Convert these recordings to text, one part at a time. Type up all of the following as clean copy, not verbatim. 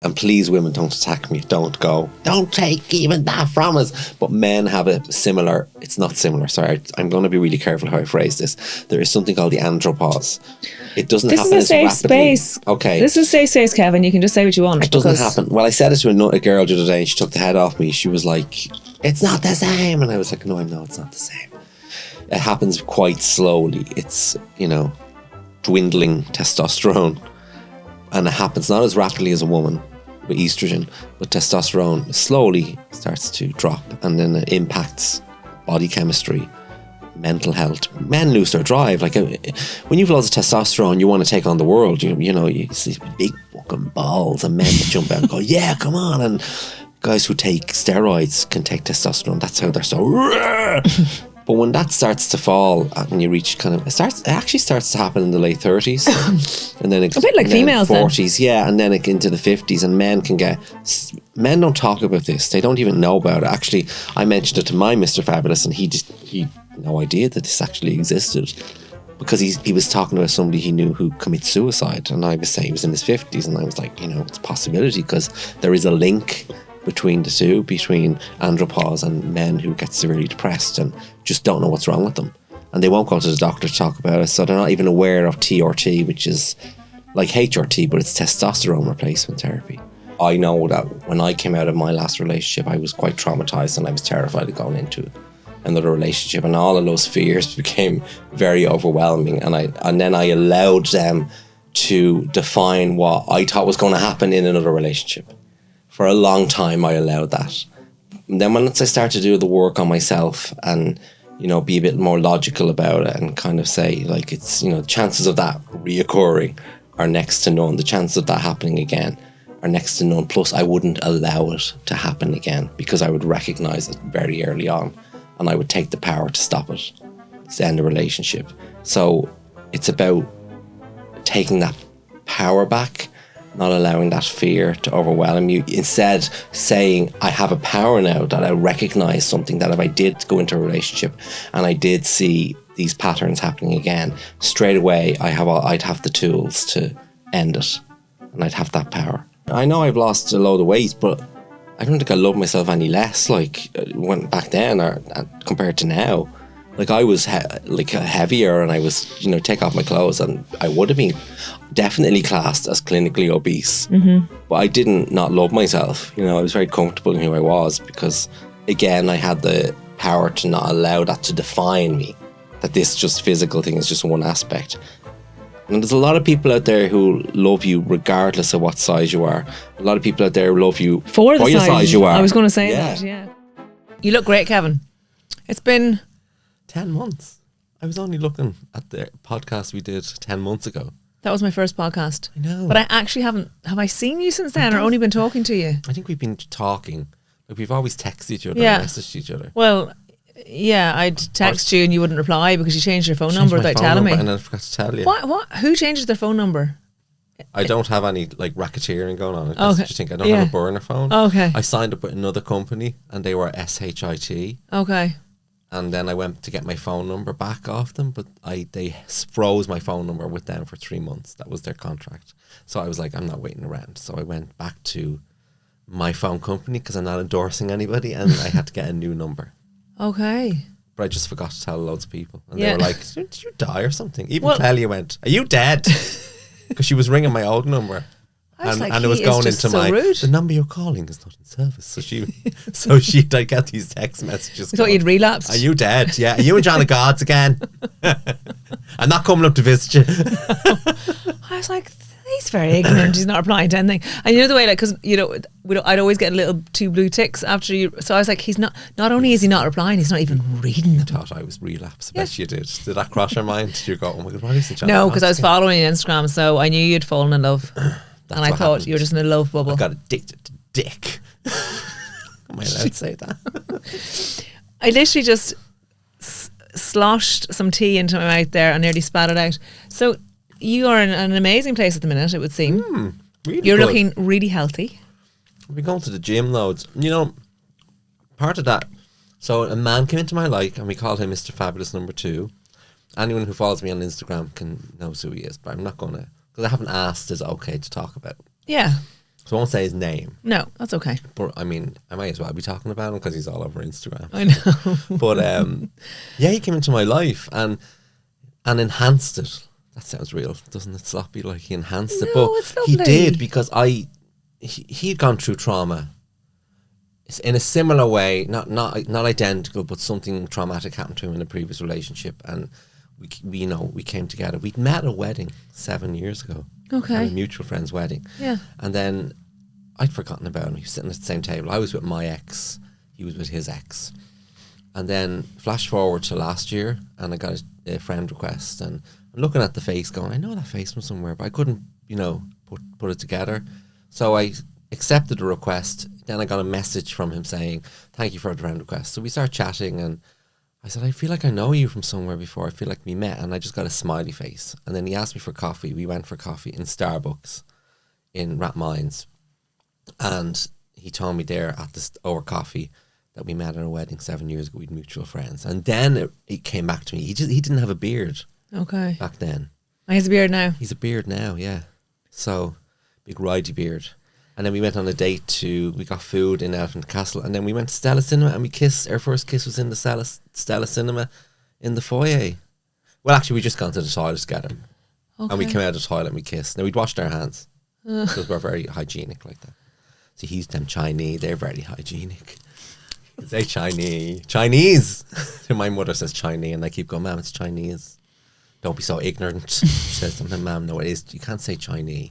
And please, women, don't attack me. Don't take even that from us. But men have a similar, it's not similar, sorry, I'm going to be really careful how I phrase this. There is something called the andropause. It doesn't happen as rapidly. This is a safe space. Okay. This is a safe space, Kevin. You can just say what you want. It doesn't happen. Well, I said it to a girl the other day and she took the head off me. She was like, it's not the same. And I was like, no, I know it's not the same. It happens quite slowly. It's, dwindling testosterone. And it happens not as rapidly as a woman with estrogen, but testosterone slowly starts to drop, and then it impacts body chemistry, mental health. Men lose their drive. Like when you've loads of testosterone, you want to take on the world. You see big fucking balls and men that jump out and go, yeah, come on. And guys who take steroids can take testosterone. That's how they're so. But when that starts to fall, when you reach it actually starts to happen in the late 30s. And then a bit like females 40s, then. Yeah, and then into the 50s. And men don't talk about this. They don't even know about it. Actually, I mentioned it to my Mr. Fabulous and he had no idea that this actually existed. Because he was talking about somebody he knew who commits suicide. And I was saying he was in his 50s. And I was like, it's a possibility because there is a link between the two, between andropause and men who get severely depressed and just don't know what's wrong with them. And they won't go to the doctor to talk about it, so they're not even aware of TRT, which is like HRT, but it's testosterone replacement therapy. I know that when I came out of my last relationship, I was quite traumatized and I was terrified of going into another relationship, and all of those fears became very overwhelming, and then I allowed them to define what I thought was going to happen in another relationship. For a long time, I allowed that. And then once I started to do the work on myself and, be a bit more logical about it and kind of say, like, it's, chances of that reoccurring are next to none. The chances of that happening again are next to none. Plus, I wouldn't allow it to happen again because I would recognize it very early on and I would take the power to stop it, to end the relationship. So it's about taking that power back, not allowing that fear to overwhelm you. Instead, saying, I have a power now that I recognize something, that if I did go into a relationship and I did see these patterns happening again, straight away I'd have the tools to end it and I'd have that power. I know I've lost a load of weight, but I don't think I love myself any less when back then or compared to now. Like I was heavier and I was, take off my clothes and I would have been definitely classed as clinically obese. Mm-hmm. But I didn't not love myself. I was very comfortable in who I was because, again, I had the power to not allow that to define me, that this just physical thing is just one aspect. And there's a lot of people out there who love you regardless of what size you are. A lot of people out there love you for the size you are. I was going to say that, yeah. You look great, Kevin. It's been 10 months. I was only looking at the podcast we did 10 months ago. That was my first podcast. I know. But I actually haven't... Have I seen you since then or only been talking to you? I think we've been talking. Like we've always texted each other and messaged each other. Well, yeah, I'd text you and you wouldn't reply because you changed your phone number without telling me. And then I forgot to tell you. What? Who changes their phone number? I don't have any racketeering going on. That's what you think. I don't have a burner phone. Okay. I signed up with another company and they were SHIT. Okay. And then I went to get my phone number back off them, but they froze my phone number with them for 3 months. That was their contract. So I was like, I'm not waiting around. So I went back to my phone company because I'm not endorsing anybody, and I had to get a new number. Okay. But I just forgot to tell loads of people. And they were like, did you die or something? Even Clelia went, are you dead? Because she was ringing my old number. And it was going into the number you're calling is not in service. So she'd get these text messages. I thought you'd relapsed. Are you dead? Yeah. Are you and John of Gods again? I'm not coming up to visit you. I was like, he's very ignorant. He's not replying to anything. And you know the way, because I'd always get a little 2 blue ticks after you. So I was like, he's not only is he not replying, he's not even reading them. I thought I was relapsed. I bet you did. Did that cross your mind? Did you go, oh my God, what is it? No, because I was following you on Instagram, so I knew you'd fallen in love. And I thought you were just in a love bubble. I got addicted to dick. Am I allowed to say that? I literally just sloshed some tea into my mouth there and nearly spat it out. So you are in an amazing place at the minute, it would seem. Really You're good. looking really healthy. I've been going to the gym loads. Part of that, so a man came into my life and we called him Mr. Fabulous number 2. Anyone who follows me on Instagram knows who he is, but I'm not going to, because I havened asked, is it okay to talk about? Yeah. So I won't say his name. No, that's okay. But I mean, I might as well be talking about him because he's all over Instagram. I know. But yeah, he came into my life and enhanced it. That sounds real, doesn't it? Sloppy, like he enhanced it. No, But it's lovely. he did, because he'd gone through trauma in a similar way, not identical, but something traumatic happened to him in a previous relationship, and we came together. We'd met at a wedding 7 years ago. Okay. At a mutual friend's wedding. Yeah. And then I'd forgotten about him. He was sitting at the same table. I was with my ex. He was with his ex. And then flash forward to last year, and I got a friend request, and I'm looking at the face going, I know that face from somewhere, but I couldn't, put it together. So I accepted the request. Then I got a message from him saying, thank you for the friend request. So we started chatting, and I said, I feel like I know you from somewhere before. I feel like we met. And I just got a smiley face. And then he asked me for coffee. We went for coffee in Starbucks in Rathmines. And he told me there at this over coffee that we met at a wedding 7 years ago. We'd mutual friends. And then it came back to me. He didn't have a beard. Okay. Back then. And he's a beard now. He's a beard now, yeah. So, big ridey beard. And then we went on a date we got food in Elephant Castle, and then we went to Stella Cinema and we kissed. Our first kiss was in the Stella Cinema in the foyer. Well, actually, we just gone to the toilet together. Okay. And we came out of the toilet and we kissed. Now, we'd washed our hands because we're very hygienic like that. See, he's them Chinese, they're very hygienic. Say Chinese. Chinese! My mother says Chinese, and I keep going, Ma'am, it's Chinese. Don't be so ignorant. She says something, Ma'am, no, it is. You can't say Chinese.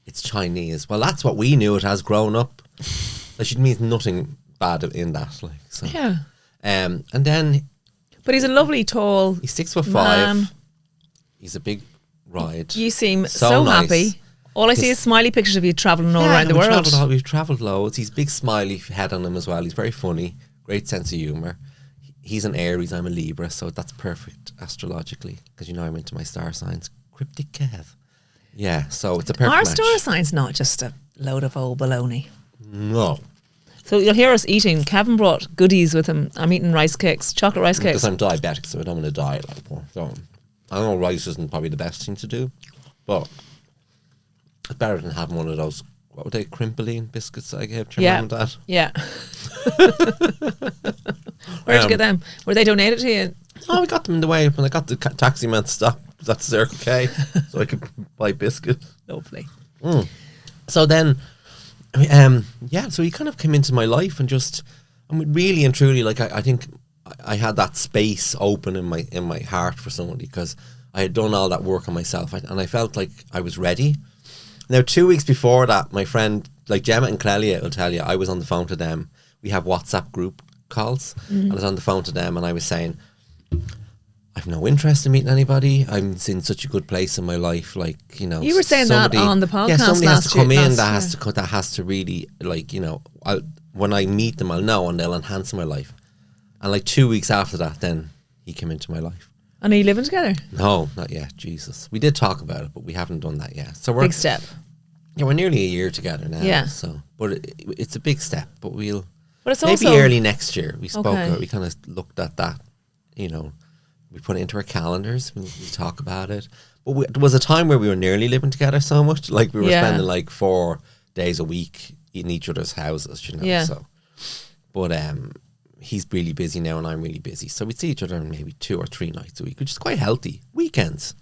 It's Chinese. Well, that's what we knew it as grown up. Like, she means nothing bad in that. Like, so. Yeah. And then But he's a lovely, tall he's 6'5". man. He's a big ride. You seem so nice. happy. All I see is smiley pictures of you travelling all around the world. We've travelled loads. He's big smiley head on him as well. He's very funny. Great sense of humour. He's an Aries, I'm a Libra, so that's perfect astrologically, because I'm into my star signs. Cryptic Kev. Yeah, so it's a perfect Our match. star sign's not just a load of old baloney. No. So you'll hear us eating. Kevin brought goodies with him. I'm eating rice cakes, chocolate rice cakes. Because I'm diabetic, so I don't want to diet like more. So I know rice isn't probably the best thing to do, but it's better than having one of those, what were they, Crimpoline biscuits I gave to your mum and dad? Yeah. Where did you get them? Were they donated to you? Oh, we got them in the way when I got the taxi man to stop at Circle K so I could buy biscuits. Lovely. So then, so he kind of came into my life and just, really and truly, like I think I had that space open in my heart for somebody because I had done all that work on myself, and I felt like I was ready. Now, 2 weeks before that, my friend, like Gemma and Clelia will tell you, I was on the phone to them. We have WhatsApp group calls. And I was on the phone to them and I was saying, I've no interest in meeting anybody. I'm in such a good place in my life. Like, You were saying that on the podcast. Yeah, somebody has to come in last year. that has to really, like, when I meet them, I'll know and they'll enhance my life. And like 2 weeks after that, then he came into my life. And are you living together? No, not yet. Jesus. We did talk about it, but we haven't done that yet. So Big step. Yeah, we're nearly a year together now. Yeah. So, but it's a big step. But we'll it's maybe also early next year. We spoke. Okay. We kind of looked at that. We put it into our calendars. We'll talk about it. But there was a time where we were nearly living together so much, like we were spending like 4 days a week in each other's houses. Yeah. So, but he's really busy now, and I'm really busy. So we'd see each other maybe 2 or 3 nights a week, which is quite healthy. Weekends.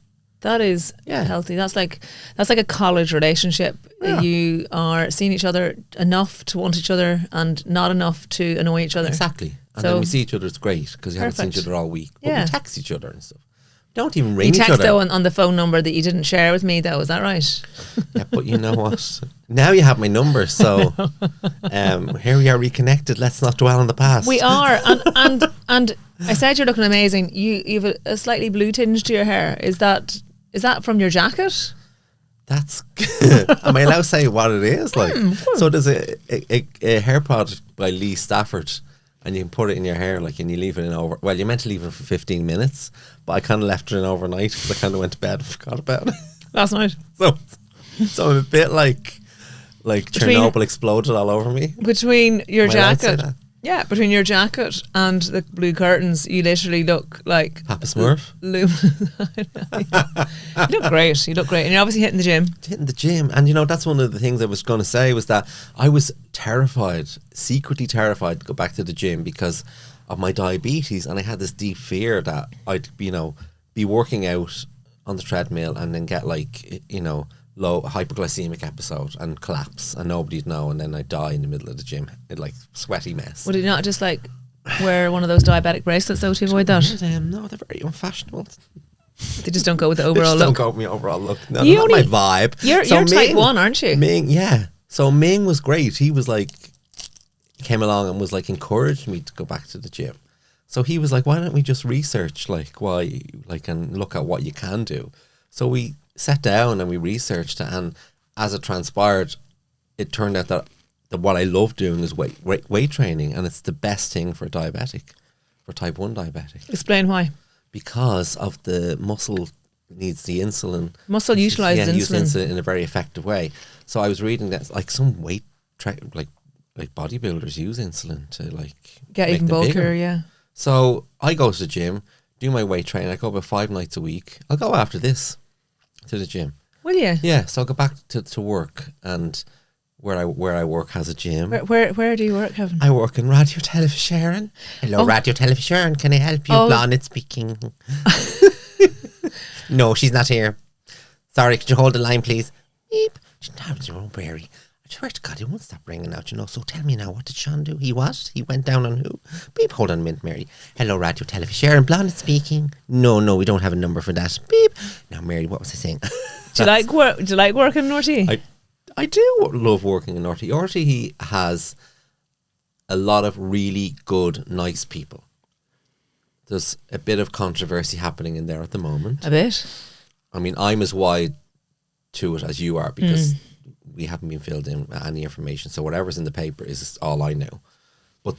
That is healthy. That's like a college relationship. Yeah. You are seeing each other enough to want each other and not enough to annoy each other. Exactly. And So- then we see each other, it's great, because you haven't seen each Perfect. other all week. But Yeah. we text each other and stuff. Don't even ring You each text other. though on the phone number that you didn't share with me though, is that right? Yeah, but you know what? Now you have my number, so here we are reconnected. Let's not dwell on the past. We are, and I said you're looking amazing. You have a slightly blue tinge to your hair. Is that from your jacket? That's. Am I allowed to say what it is? Like, so there's a hair product by Lee Stafford, and you can put it in your hair, like, and you leave it in over. Well, you're meant to leave it for 15 minutes, but I kind of left it in overnight because I kind of went to bed and forgot about it. Last night. So I'm a bit like Chernobyl exploded all over me. Between your Am I allowed to say jacket. that? Yeah, between your jacket and the blue curtains, you literally look like Papa Smurf. You look great. You look great. And you're obviously hitting the gym. Hitting the gym. And, that's one of the things I was going to say was that I was terrified, secretly terrified to go back to the gym because of my diabetes. And I had this deep fear that I'd, be working out on the treadmill and then get low hypoglycemic episode and collapse and nobody'd know, and then I'd die in the middle of the gym. Sweaty mess. Would you not just wear one of those diabetic bracelets though to avoid that? No, they're very unfashionable. They just don't go with the overall look. Don't go with my overall look. No, not my vibe. You're type 1, aren't you? Ming, yeah. So Ming was great. He was came along and was encouraged me to go back to the gym. So he was like, why don't we just research why and look at what you can do. So we sat down and we researched it, and as it transpired, it turned out that what I love doing is weight training, and it's the best thing for type 1 diabetic. Explain why. Because of the muscle needs the insulin. Muscle utilizes insulin. Use insulin in a very effective way. So I was reading that some weight bodybuilders use insulin to get even bulkier, yeah. So I go to the gym, do my weight training. I go about 5 nights a week. I'll go after this to the gym. Will you? Yeah. So I'll go back to work, and where I work has a gym. Where do you work, Kevin? I work in Radio Television. Hello, Radio Television. Can I help you? Blonde speaking. No, she's not here. Sorry, could you hold the line, please? Beep. Don't worry. I swear to God, he won't stop ringing out, So tell me now, what did Sean do? He what? He went down on who? Beep, hold on a minute, Mary. Hello, Radio Television. Blonde speaking. No, we don't have a number for that. Beep. Now, Mary, what was I saying? Do you like working in RTE? I do love working in RTE. RTE has a lot of really good, nice people. There's a bit of controversy happening in there at the moment. A bit? I mean, I'm as wide to it as you are because we haven't been filled in any information. So whatever's in the paper is all I know. But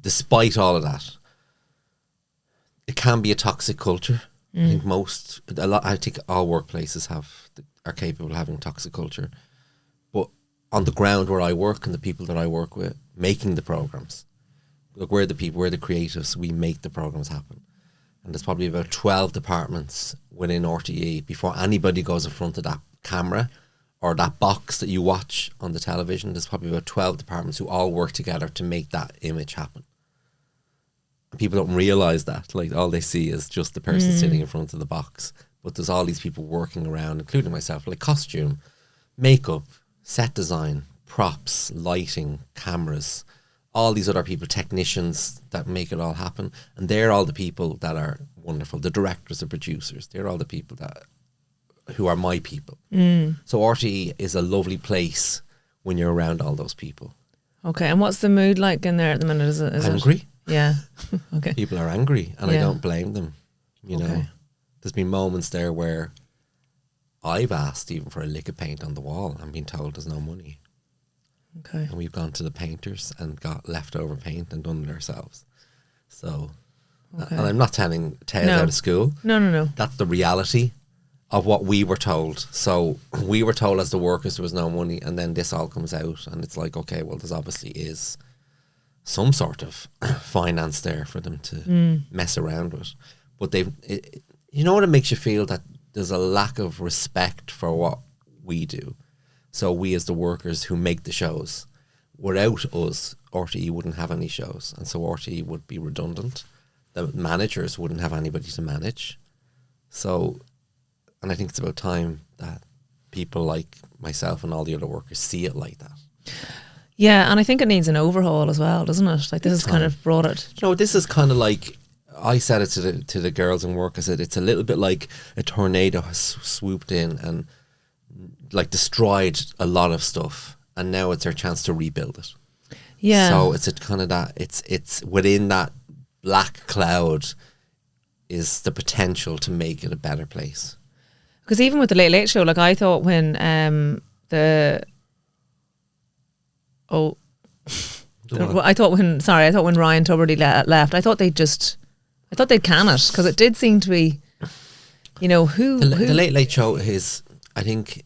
despite all of that, it can be a toxic culture. I think I think all workplaces are capable of having toxic culture. But on the ground where I work and the people that I work with, making the programs, look, we're the creatives, we make the programs happen. And there's probably about 12 departments within RTE before anybody goes in front of that camera or that box that you watch on the television. There's probably about 12 departments who all work together to make that image happen. People don't realise that. All they see is just the person sitting in front of the box. But there's all these people working around, including myself, costume, makeup, set design, props, lighting, cameras, all these other people, technicians that make it all happen. And they're all the people that are wonderful. The directors, the producers, they're all the people who are my people. So RTE is a lovely place when you're around all those people. Okay, and what's the mood like in there at the minute? Is angry? Yeah. Okay. People are angry, and I don't blame them. Know, there's been moments there where I've asked even for a lick of paint on the wall and been told there's no money. Okay. And we've gone to the painters and got leftover paint and done it ourselves. So, and I'm not telling tales out of school. No. That's the reality of what we were told. So we were told as the workers there was no money, and then this all comes out, and it's okay, well, there's obviously is some sort of finance there for them to mess around with. But you know what, it makes you feel that there's a lack of respect for what we do. So we as the workers who make the shows, without us, RTE wouldn't have any shows. And so RTE would be redundant. The managers wouldn't have anybody to manage. So, and I think it's about time that people like myself and all the other workers see it like that. Yeah, and I think it needs an overhaul as well, doesn't it? This has kind of brought it. This is kind of I said it to the girls in work. I said it's a little bit like a tornado has swooped in and destroyed a lot of stuff, and now it's our chance to rebuild it. Yeah. So it's a kind of that. It's within that black cloud is the potential to make it a better place. Because even with the Late Late Show, I thought when I thought when Ryan Tuberty left, I thought they'd can it, because it did seem to be, the Late Late Show is, I think,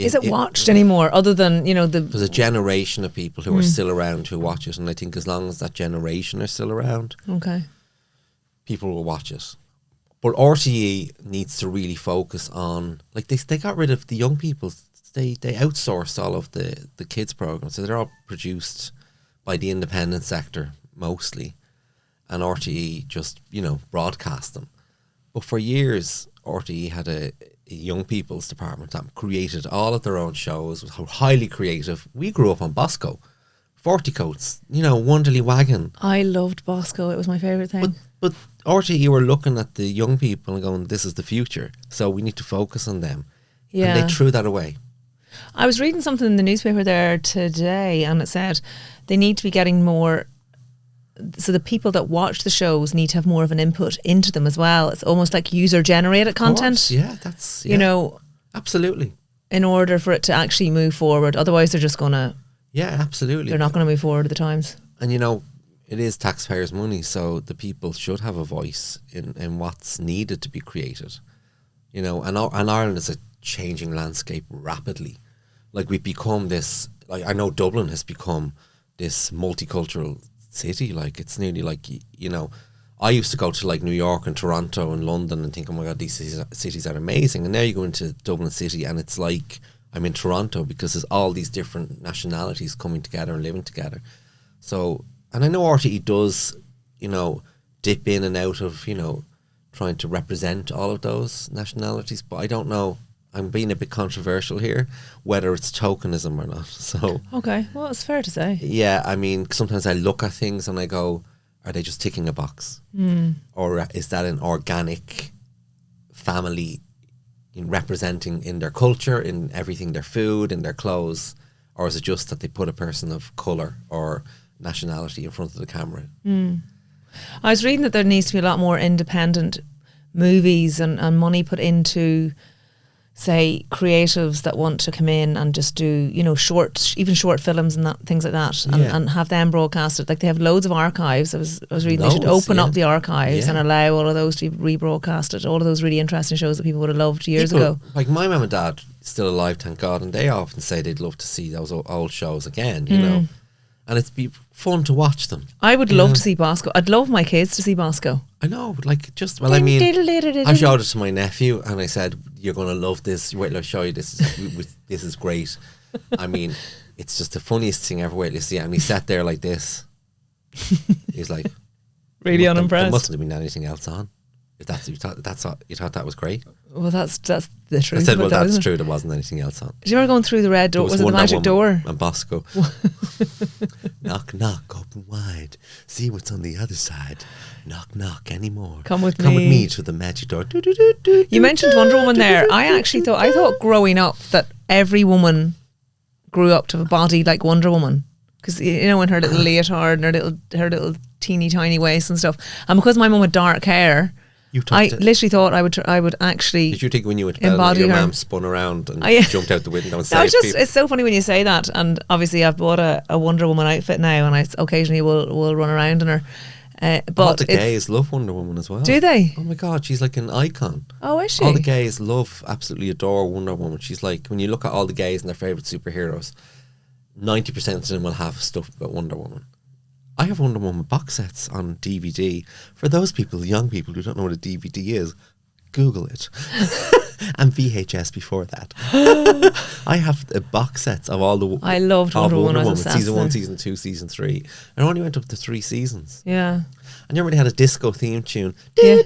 Is it watched anymore? Other than there's a generation of people who are still around who watch it, and I think as long as that generation are still around, okay, people will watch it. But RTE needs to really focus on, like, they got rid of the young people. They outsourced all of the kids programs, so they're all produced by the independent sector mostly, and RTE just broadcast them. But for years, RTE had a young people's department that created all of their own shows, was highly creative. We grew up on Bosco, 40 Coats, Wonderly Wagon. I loved Bosco. It was my favourite thing. But RTE were looking at the young people and going, this is the future, so we need to focus on them. Yeah. And they threw that away. I was reading something in the newspaper there today, and it said they need to be getting more. So the people that watch the shows need to have more of an input into them as well. It's almost like user-generated content. Yeah, that's absolutely. In order for it to actually move forward, otherwise they're just gonna. Yeah, absolutely. They're not going to move forward at the times. And it is taxpayers' money, so the people should have a voice in what's needed to be created. And Ireland is a changing landscape rapidly. Like, we've become this. Like, I know Dublin has become this multicultural city. Like, it's nearly like I used to go to like New York and Toronto and London and think, oh my God, these cities are amazing. And now you go into Dublin City and it's like I'm in Toronto, because there's all these different nationalities coming together and living together. So, and I know RTE does, dip in and out of, trying to represent all of those nationalities, but I don't know. I'm being a bit controversial here, whether it's tokenism or not. So okay, well, it's fair to say. Yeah, I mean, sometimes I look at things and I go, are they just ticking a box? Or is that an organic family representing in their culture, in everything, their food, in their clothes? Or is it just that they put a person of colour or nationality in front of the camera? I was reading that there needs to be a lot more independent movies and money put into, say, creatives that want to come in and just do, short films and things like that, and have them broadcasted. Like, they have loads of archives. I was reading they should open up the archives and allow all of those to be rebroadcasted. All of those really interesting shows that people would have loved years ago. Like, my mum and dad, still alive, thank God, and they often say they'd love to see those old shows again, and it'd be fun to watch them. I would love to see Bosco. I'd love my kids to see Bosco. I know, but I showed it to my nephew and I said, you're going to love this. Wait till I show you this. This is great. I mean, it's just the funniest thing ever. Wait till you see it. And he sat there like this. He's like, really unimpressed. There mustn't have been anything else on. If you thought that was great. Well, that's the truth. I said, well, that's true. There wasn't anything else on. Did you ever go through the red door? Was it the magic door? And Bosco. Knock, knock, open wide. See what's on the other side. Knock, knock, anymore. Come with me to the magic door. You mentioned Wonder Woman there. I thought growing up that every woman grew up to have a body like Wonder Woman, because in her little leotard and her little teeny tiny waist and stuff. And because my mum had dark hair, I literally thought I would actually. Did you think when you went to bed your mum spun around and jumped out the window and saved people? It's so funny when you say that. And obviously I've bought a Wonder Woman outfit now, and I occasionally will run around in her. But all the gays love Wonder Woman as well. Do they? Oh my God, she's like an icon. Oh, is she? All the gays absolutely adore Wonder Woman. She's like, when you look at all the gays and their favourite superheroes, 90% of them will have stuff about Wonder Woman. I have Wonder Woman box sets on DVD. For those people, young people who don't know what a DVD is, Google it. And VHS before that. I have the box sets of all the. I loved Wonder Woman. Season 1, Season 2, Season 3. And I only went up to 3 seasons. Yeah. And you already had a disco theme tune. Yeah.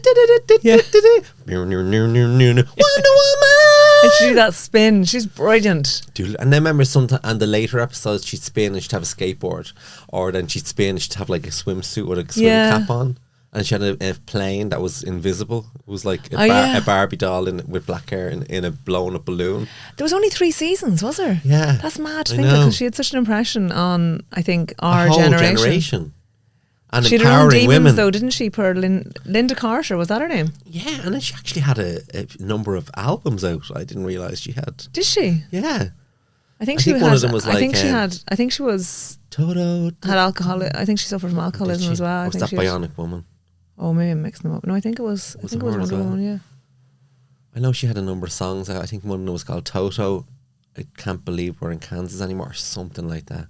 Wonder Woman. And she'd do that spin. She's brilliant. And then remember sometimes, and the later episodes, she'd spin and she'd have a skateboard, or then she'd spin and she'd have like a swimsuit with a swim cap on, and she had a plane that was invisible. It was like a Barbie doll with black hair in a blown up balloon. There was only 3 seasons, was there? Yeah, that's mad to think that, because she had such an impression on, I think, our generation. And she had her own demons, though, didn't she? Per Linda Carter, was that her name? Yeah, and then she actually had a number of albums out. I didn't realise she had. Did she? Yeah, I think one of them was like. I think she was. Toto had alcohol. I think she suffered from alcoholism as well. Was that Bionic Woman? Oh, maybe I'm mixing them up. No, I think it was. Wonder Woman. Yeah. I know she had a number of songs. I think one was called Toto, I can't believe we're in Kansas anymore, or something like that.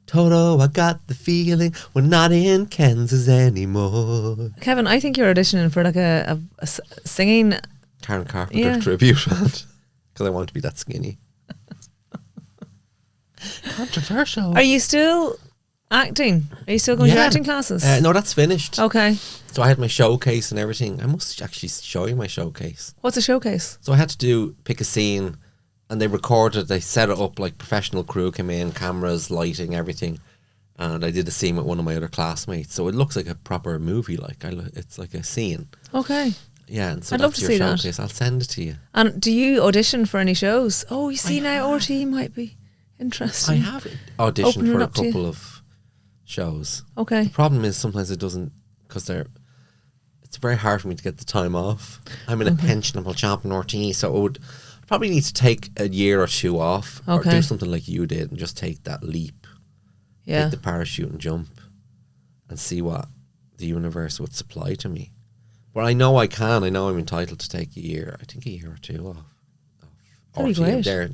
Toto, I got the feeling we're not in Kansas anymore. Kevin, I think you're auditioning for like a singing. Karen Carpenter tribute band, because I want to be that skinny. Controversial. Are you still acting? Are you still going to acting classes? No, that's finished. Okay. So I had my showcase and everything. I must actually show you my showcase. What's a showcase? So I had to pick a scene, and they recorded, they set it up, like professional crew came in, cameras, lighting, everything. And I did a scene with one of my other classmates. So it looks like a proper movie, it's like a scene. Okay. Yeah, and so I'd that's love to your see showcase. that. I'll send it to you. And do you audition for any shows? Oh, you see now RTE might be interesting. I have auditioned Opening for a up to you. couple of shows. Okay. The problem is sometimes it doesn't, because it's very hard for me to get the time off. I'm in a pensionable job in RTE, so it would probably need to take a year or two off, or do something like you did and just take that leap, take the parachute and jump, and see what the universe would supply to me. But I know I can. I know I'm entitled to take a year. I think a year or two off. That'd be RTE. I'm great. there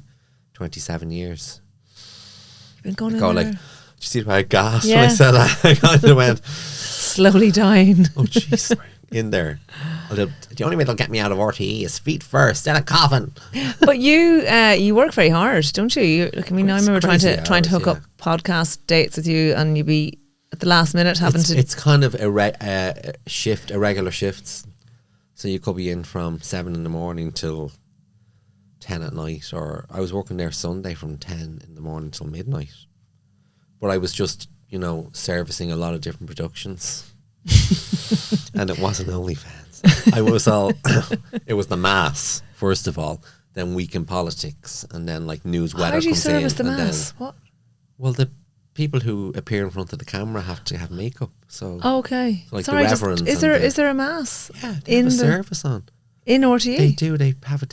27 years. You've been going in Go there. like, did you see how I gasped when I said that? I kind of went, slowly dying. oh jeez, in there. The only way they'll get me out of RTE is feet first, then a coffin. But you work very hard, don't you? I mean, I remember trying to hook up podcast dates with you, and you'd be at the last minute having to. It's kind of irregular shifts. So you could be in from 7 in the morning till 10 at night, or I was working there Sunday from 10 in the morning till midnight. But I was just, servicing a lot of different productions. And it wasn't OnlyFans. I was it was the mass, first of all, then Week in Politics, and then like news weather. How do you comes service in, the and mass? then, What? well, the people who appear in front of the camera have to have makeup. So Okay. so like Sorry, the reverends. is there a mass? Yeah, they have a service on. In RTE? They do. They have it.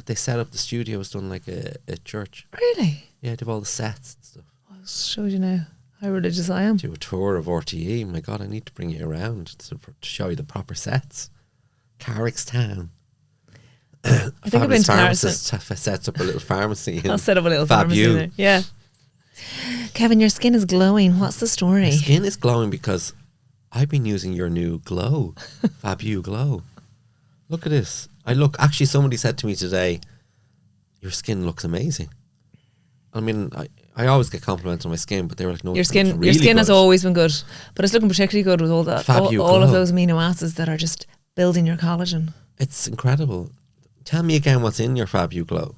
They set up the studio. It's done like a church. Really? Yeah, they have all the sets and stuff. I'll show you now how religious I am. Do a tour of RTE. My God, I need to bring you around to show you the proper sets. Carrickstown. I think I've been to pharmacist sets up a little pharmacy. I'll set up a little pharmacy in there. Yeah. Kevin, your skin is glowing. What's the story? My skin is glowing because I've been using your new glow, fabÜ Glow. Look at this. Actually, somebody said to me today, your skin looks amazing. I mean, I always get compliments on my skin, but they were like, no, Your skin really has good. always been good, but it's looking particularly good with all that, fabÜ all of Glow. those amino acids that are just building your collagen. It's incredible. Tell me again what's in your fabÜ Glow.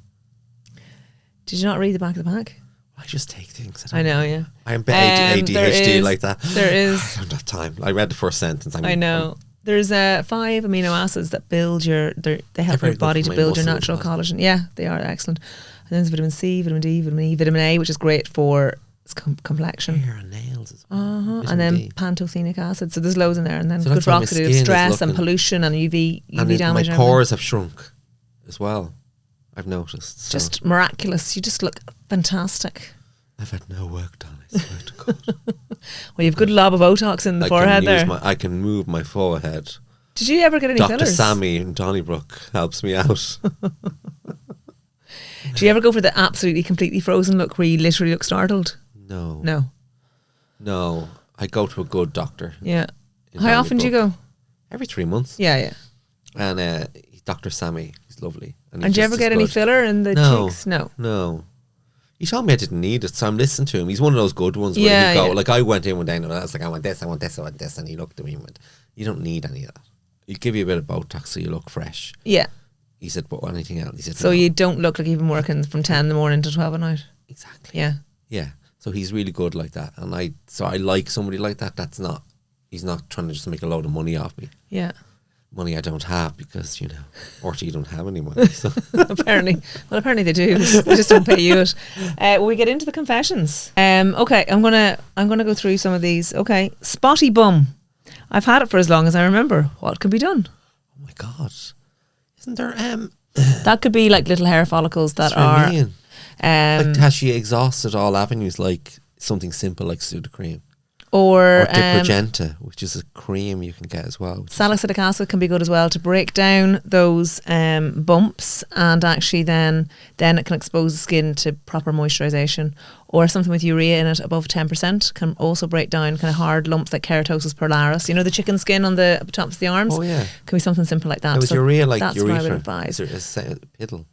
Did you not read the back of the pack? I just take things. I know, yeah. I'm a bit ADHD like that. There is. I don't have time. I read the first sentence. I know. There's 5 amino acids that build they help very your body good to for my build your muscles natural as well. collagen. Yeah, they are excellent. And then there's vitamin C, vitamin D, vitamin E, vitamin A, which is great for complexion. Hair and nails as well. And Vitamin then D. pantothenic acid. So there's loads in there. And then So good that's for why my oxidative skin is stress and looking- pollution and UV And damage. my and everything. pores have shrunk as well. I've noticed. So Just miraculous. You just look fantastic. I've had no work done. I swear to God. Well, you've good lob of Botox in the forehead there. I can move my forehead. Did you ever get any Dr. fillers? Sammy in Donnybrook helps me out. Do you ever go for the absolutely completely frozen look where you literally look startled? No. I go to a good doctor. Yeah. in How often do you Donnybrook. go? Every 3 months. Yeah. And Dr. Sammy, he's lovely. And do you ever get any filler in the cheeks? No. He told me I didn't need it, so I'm listening to him. He's one of those good ones where Yeah, he'd go, yeah. like I went in one day and I was like, I want this, and he looked at me and went, you don't need any of that. He'll give you a bit of Botox so you look fresh. Yeah. He said, but anything else? He said, So no. you don't look like you've been working from 10 in the morning to 12 at night? Exactly. Yeah. Yeah. So he's really good like that. And I like somebody like that. He's not trying to just make a load of money off me. Yeah. Money I don't have because, RTE don't have any money. So. Apparently they do. They just don't pay you it. Will we get into the confessions? Okay, I'm gonna go through some of these. Okay, spotty bum. I've had it for as long as I remember. What can be done? Oh my God. Isn't there That could be like little hair follicles that that's what I are. mean. Like, has she exhausted all avenues like something simple like Sudocrem? Or Diprogenta, which is a cream you can get as well. Salicylic acid can be good as well to break down those bumps, and actually then it can expose the skin to proper moisturisation. Or something with urea in it above 10% can also break down kind of hard lumps like keratosis pilaris. You know, the chicken skin on the tops of the arms? Oh, yeah. Can be something simple like that. Now, is urea like that's urethra? What I would advise. Is it a piddle?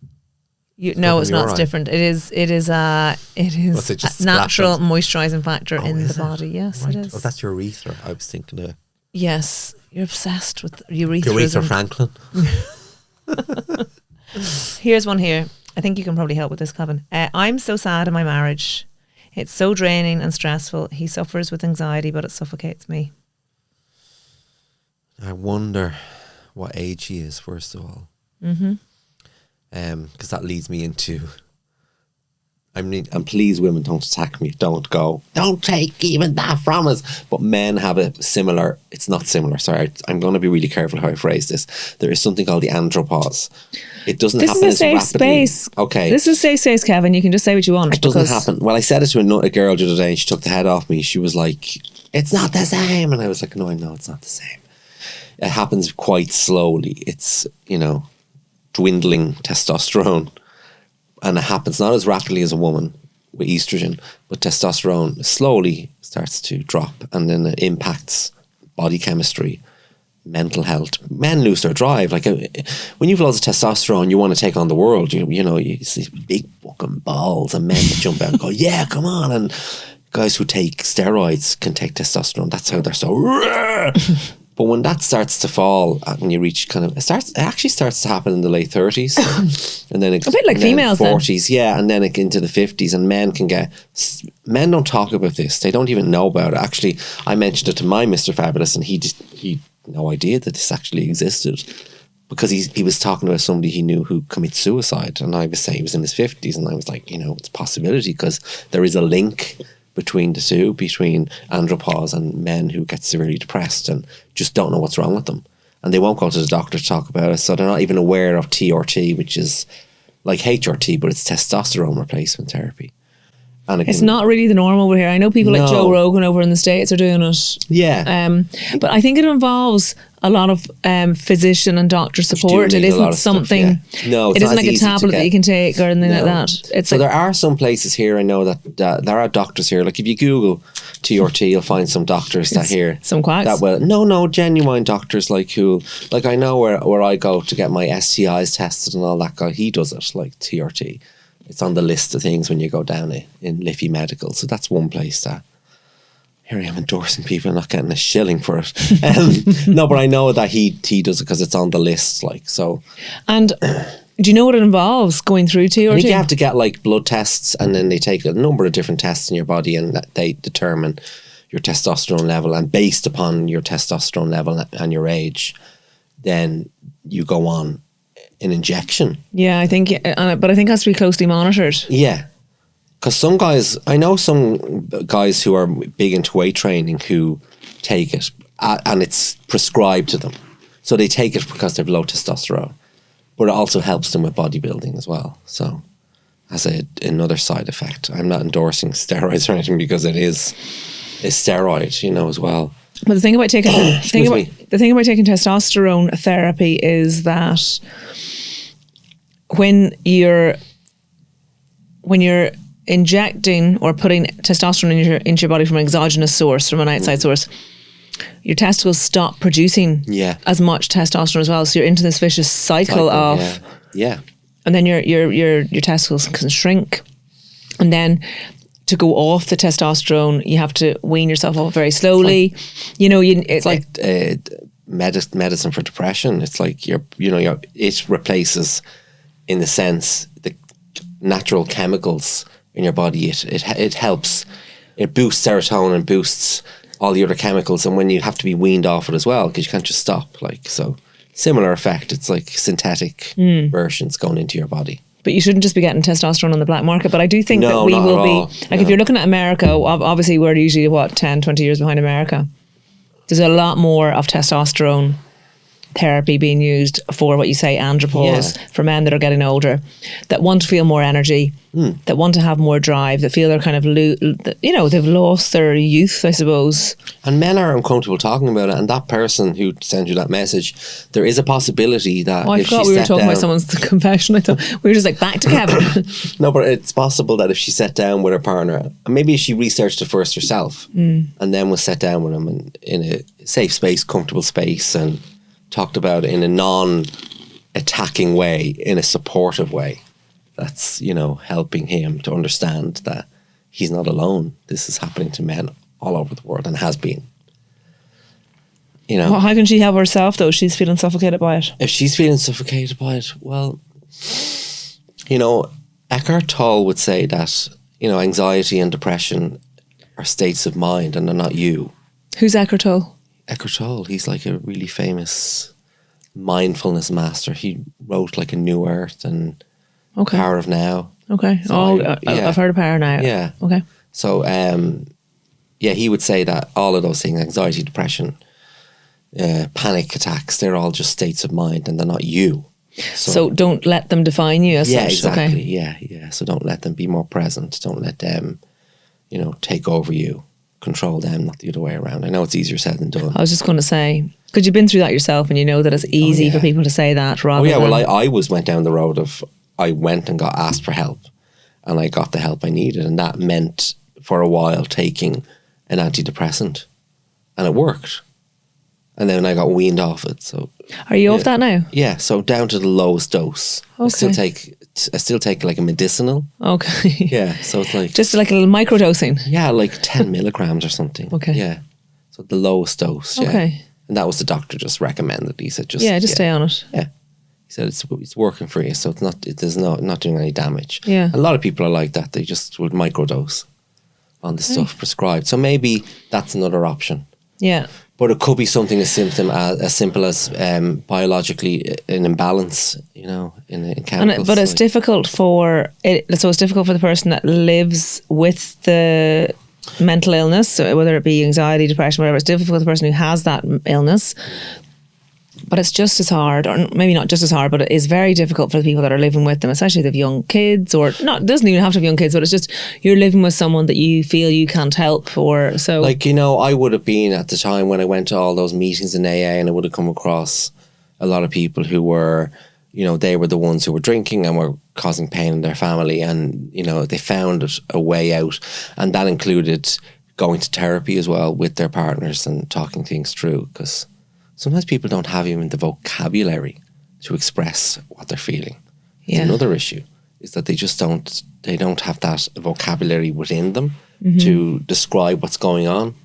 No, it's not. It's different. It is a natural moisturising factor in the body. Yes, right. it is. Oh, that's urethra. I was thinking of. Yes, you're obsessed with urethra. Urethra Franklin. Here's one here. I think you can probably help with this, Kevin. I'm so sad in my marriage. It's so draining and stressful. He suffers with anxiety, but it suffocates me. I wonder what age he is, first of all. Mm-hmm. Because that leads me into, and please women, don't attack me, don't take even that from us, but men have a similar, it's not similar, sorry, I'm going to be really careful how I phrase this. There is something called the andropause. It doesn't happen as rapidly. This is a safe space. Okay. This is safe space, Kevin, you can just say what you want. It doesn't happen. Well, I said it to a girl the other day and she took the head off me. She was like, it's not the same. And I was like, no, I know it's not the same. It happens quite slowly. It's, dwindling testosterone, and it happens not as rapidly as a woman with estrogen, but testosterone slowly starts to drop, and then it impacts body chemistry, mental health. Men lose their drive. Like when you've lots of testosterone, you want to take on the world. You see big fucking balls and men that jump out and go, yeah, come on. And guys who take steroids can take testosterone. That's how they're so. But when that starts to fall and you reach it actually starts to happen in the late 30s. And then a bit like females 40s, then. Yeah, and then into the 50s. And men don't talk about this. They don't even know about it. Actually, I mentioned it to my Mr. Fabulous and he had no idea that this actually existed. Because he was talking about somebody he knew who commits suicide. And I was saying he was in his 50s. And I was like, it's a possibility because there is a link between the two, between andropause and men who get severely depressed and just don't know what's wrong with them. And they won't go to the doctor to talk about it. So they're not even aware of TRT, which is like HRT, but it's testosterone replacement therapy. And it's not really the norm over here. I know people like Joe Rogan over in the States are doing it. Yeah. But I think it involves a lot of physician and doctor support. It isn't something. Stuff, yeah. No, it isn't like a tablet that you can take or anything like that. So there are some places here. I know that there are doctors here. Like if you Google TRT, you'll find some doctors that here. Some quacks. Genuine doctors like I know where I go to get my STIs tested and all that guy. He does it like TRT. It's on the list of things when you go down in Liffey Medical. So that's one place that. Here I am endorsing people, not getting a shilling for it. No, but I know that he does it because it's on the list, like so. And do you know what it involves going through TRT? I think you have to get like blood tests, and then they take a number of different tests in your body, and they determine your testosterone level. And based upon your testosterone level and your age, then you go on an injection. Yeah, I think, but I think it has to be closely monitored. Yeah. Because I know some guys who are big into weight training who take it and it's prescribed to them. So they take it because they have low testosterone. But it also helps them with bodybuilding as well. So as another side effect. I'm not endorsing steroids or anything because it is a steroid, as well. But the thing about taking testosterone therapy is that when you're injecting or putting testosterone into your body from an exogenous source, from an outside source, your testicles stop producing as much testosterone as well. So you're into this vicious cycle of and then your testicles can shrink, and then to go off the testosterone, you have to wean yourself off very slowly. It's like medicine for depression. It's like it replaces, in the sense, the natural chemicals in your body. It helps. It boosts serotonin, boosts all the other chemicals, and when you have to be weaned off it as well, because you can't just stop. So similar effect. It's like synthetic versions going into your body. But you shouldn't just be getting testosterone on the black market. But I do think that we will be, if you're looking at America, obviously we're usually 10, 20 years behind America. There's a lot more of testosterone therapy being used for what you say andropause, for men that are getting older, that want to feel more energy, that want to have more drive, that feel they're kind of, they've lost their youth, I suppose. And men are uncomfortable talking about it. And that person who sent you that message, there is a possibility that I if forgot she we were sat talking down, about someone's confession. I thought we were just like, back to Kevin. No, but it's possible that if she sat down with her partner, maybe she researched it first herself, and then was sat down with him in a safe space, comfortable space, and talked about it in a non-attacking way, in a supportive way. That's, helping him to understand that he's not alone. This is happening to men all over the world and has been. Well, how can she help herself though? She's feeling suffocated by it. If she's feeling suffocated by it, well, Eckhart Tolle would say that, anxiety and depression are states of mind and they're not you. Who's Eckhart Tolle? Eckhart Tolle, he's like a really famous mindfulness master. He wrote like A New Earth and Power of Now. Okay. So I've heard of Power Now. Yeah. Okay. So, he would say that all of those things, anxiety, depression, panic attacks, they're all just states of mind and they're not you. So don't let them define you as such. Exactly. Okay. Yeah. So don't let them be more present. Don't let them, take over you, control them, not the other way around. I know it's easier said than done. I was just going to say, because you've been through that yourself and you know that it's easy for people to say that rather than... Well, I went down the road of, I went and got asked for help and I got the help I needed. And that meant for a while taking an antidepressant and it worked. And then I got weaned off it. So are you off that now? Yeah, so down to the lowest dose. Okay. I still take like a medicinal. Okay. Yeah, so it's like just like a little microdosing. Yeah, like 10 milligrams or something. Okay. Yeah, so the lowest dose. Yeah. Okay. And that was the doctor just recommended. He said just stay on it. Yeah. He said it's working for you, so it's not doing any damage. Yeah. A lot of people are like that. They just would microdose on the stuff prescribed. So maybe that's another option. Yeah. But it could be something as simple as biologically an imbalance, in chemicals. But it's difficult for it. So it's difficult for the person that lives with the mental illness, so whether it be anxiety, depression, whatever. It's difficult for the person who has that illness. But it's just as hard, or maybe not just as hard, but it is very difficult for the people that are living with them, especially if they have young kids, or not, it doesn't even have to have young kids, but it's just you're living with someone that you feel you can't help, or so. Like, I would have been at the time when I went to all those meetings in AA, and I would have come across a lot of people who were, they were the ones who were drinking and were causing pain in their family, and, they found a way out, and that included going to therapy as well with their partners and talking things through, because sometimes people don't have even the vocabulary to express what they're feeling. It's another issue, is that they just don't have that vocabulary within them to describe what's going on.